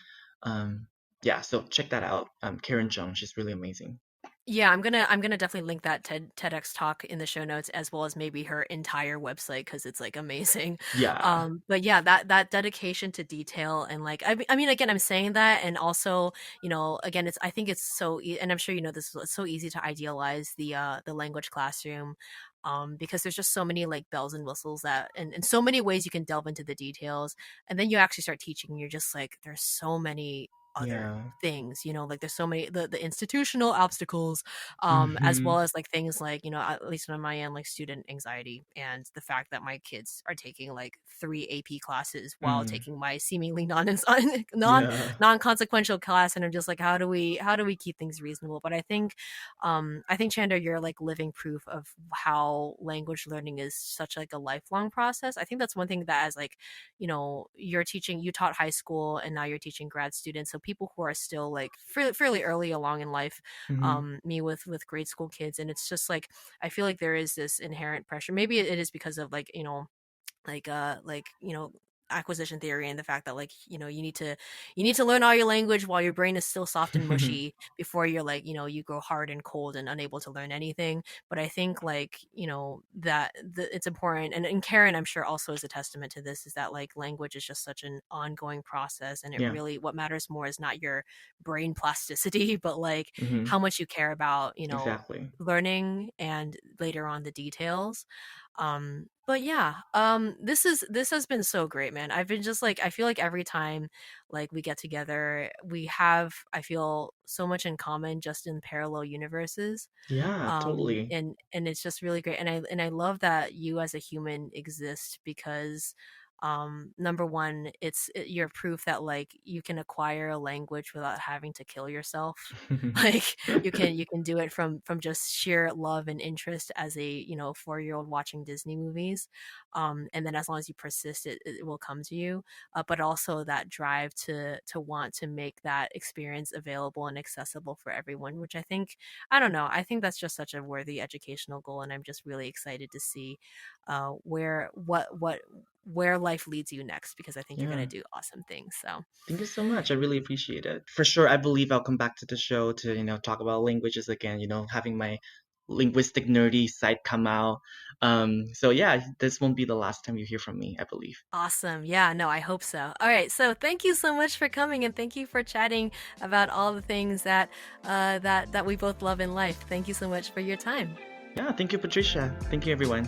Um, yeah, so check that out. Karen Jung, she's really amazing. Yeah, I'm gonna definitely link that TEDx talk in the show notes as well as maybe her entire website because it's like amazing. Yeah. But yeah, that dedication to detail and like I mean again I'm saying that and also again I think it's and I'm sure you know this, it's so easy to idealize the language classroom. Because there's just so many like bells and whistles that and so many ways you can delve into the details, and then you actually start teaching and you're just like there's so many other Yeah. things, like there's so many the institutional obstacles, as Mm-hmm. well as like things like at least on my end like student anxiety and the fact that my kids are taking like 3 AP classes while Mm. taking my seemingly Yeah. non-consequential class, and I'm just like how do we keep things reasonable. But I think Chander, you're like living proof of how language learning is such like a lifelong process. I think that's one thing that as like you taught high school and now you're teaching grad students, so people who are still like fairly early along in life, Mm-hmm. me with grade school kids, and it's just like I feel like there is this inherent pressure. Maybe it is because of like acquisition theory and the fact that like you need to learn all your language while your brain is still soft and mushy before you're like you grow hard and cold and unable to learn anything. But I think like it's important, and Karen I'm sure also is a testament to this, is that like language is just such an ongoing process, and it Yeah. really what matters more is not your brain plasticity but like Mm-hmm. how much you care about Exactly. learning and later on the details. But yeah, this has been so great, man. I've been just like I feel like every time like we get together, we have I feel so much in common just in parallel universes. Yeah, totally. And it's just really great, and I love that you as a human exist because number one you're proof that like you can acquire a language without having to kill yourself. Like you can do it from just sheer love and interest as a 4-year-old watching Disney movies, and then as long as you persist it will come to you, but also that drive to want to make that experience available and accessible for everyone, which I don't know, I think that's just such a worthy educational goal, and I'm just really excited to see where life leads you next, because I think you're going Yeah. to do awesome things. So Thank you so much. I really appreciate it. For sure, I believe I'll come back to the show to, talk about languages again, having my linguistic nerdy side come out. So yeah, this won't be the last time you hear from me, I believe. awesome. Yeah, no, I hope so. All right. So thank you so much for coming, and thank you for chatting about all the things that we both love in life. Thank you so much for your time. Yeah, thank you, Patricia. Thank you, everyone.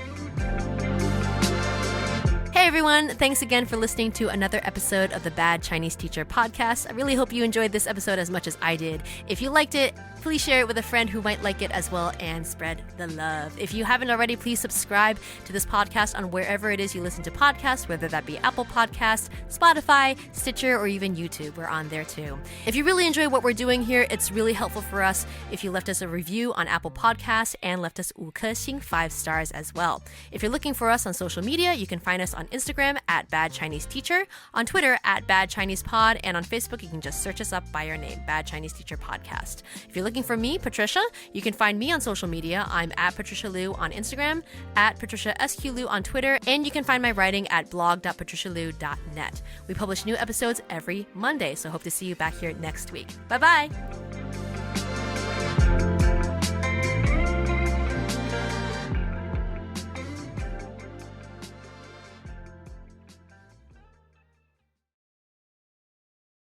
Hey everyone. Thanks again for listening to another episode of the Bad Chinese Teacher podcast. I really hope you enjoyed this episode as much as I did. If you liked it, please share it with a friend who might like it as well and spread the love. If you haven't already, please subscribe to this podcast on wherever it is you listen to podcasts, whether that be Apple Podcasts, Spotify, Stitcher, or even YouTube. We're on there too. If you really enjoy what we're doing here, it's really helpful for us if you left us a review on Apple Podcasts and left us 5 颗星 5 stars as well. If you're looking for us on social media, you can find us on Instagram at Bad Chinese Teacher, on Twitter at Bad Chinese Pod, and on Facebook you can just search us up by our name, Bad Chinese Teacher Podcast. If you're looking for me, Patricia, you can find me on social media. I'm at Patricia Liu on Instagram, at Patricia SQ Liu on Twitter, and you can find my writing at blog.patricialiu.net. We publish new episodes every Monday, so hope to see you back here next week. Bye-bye!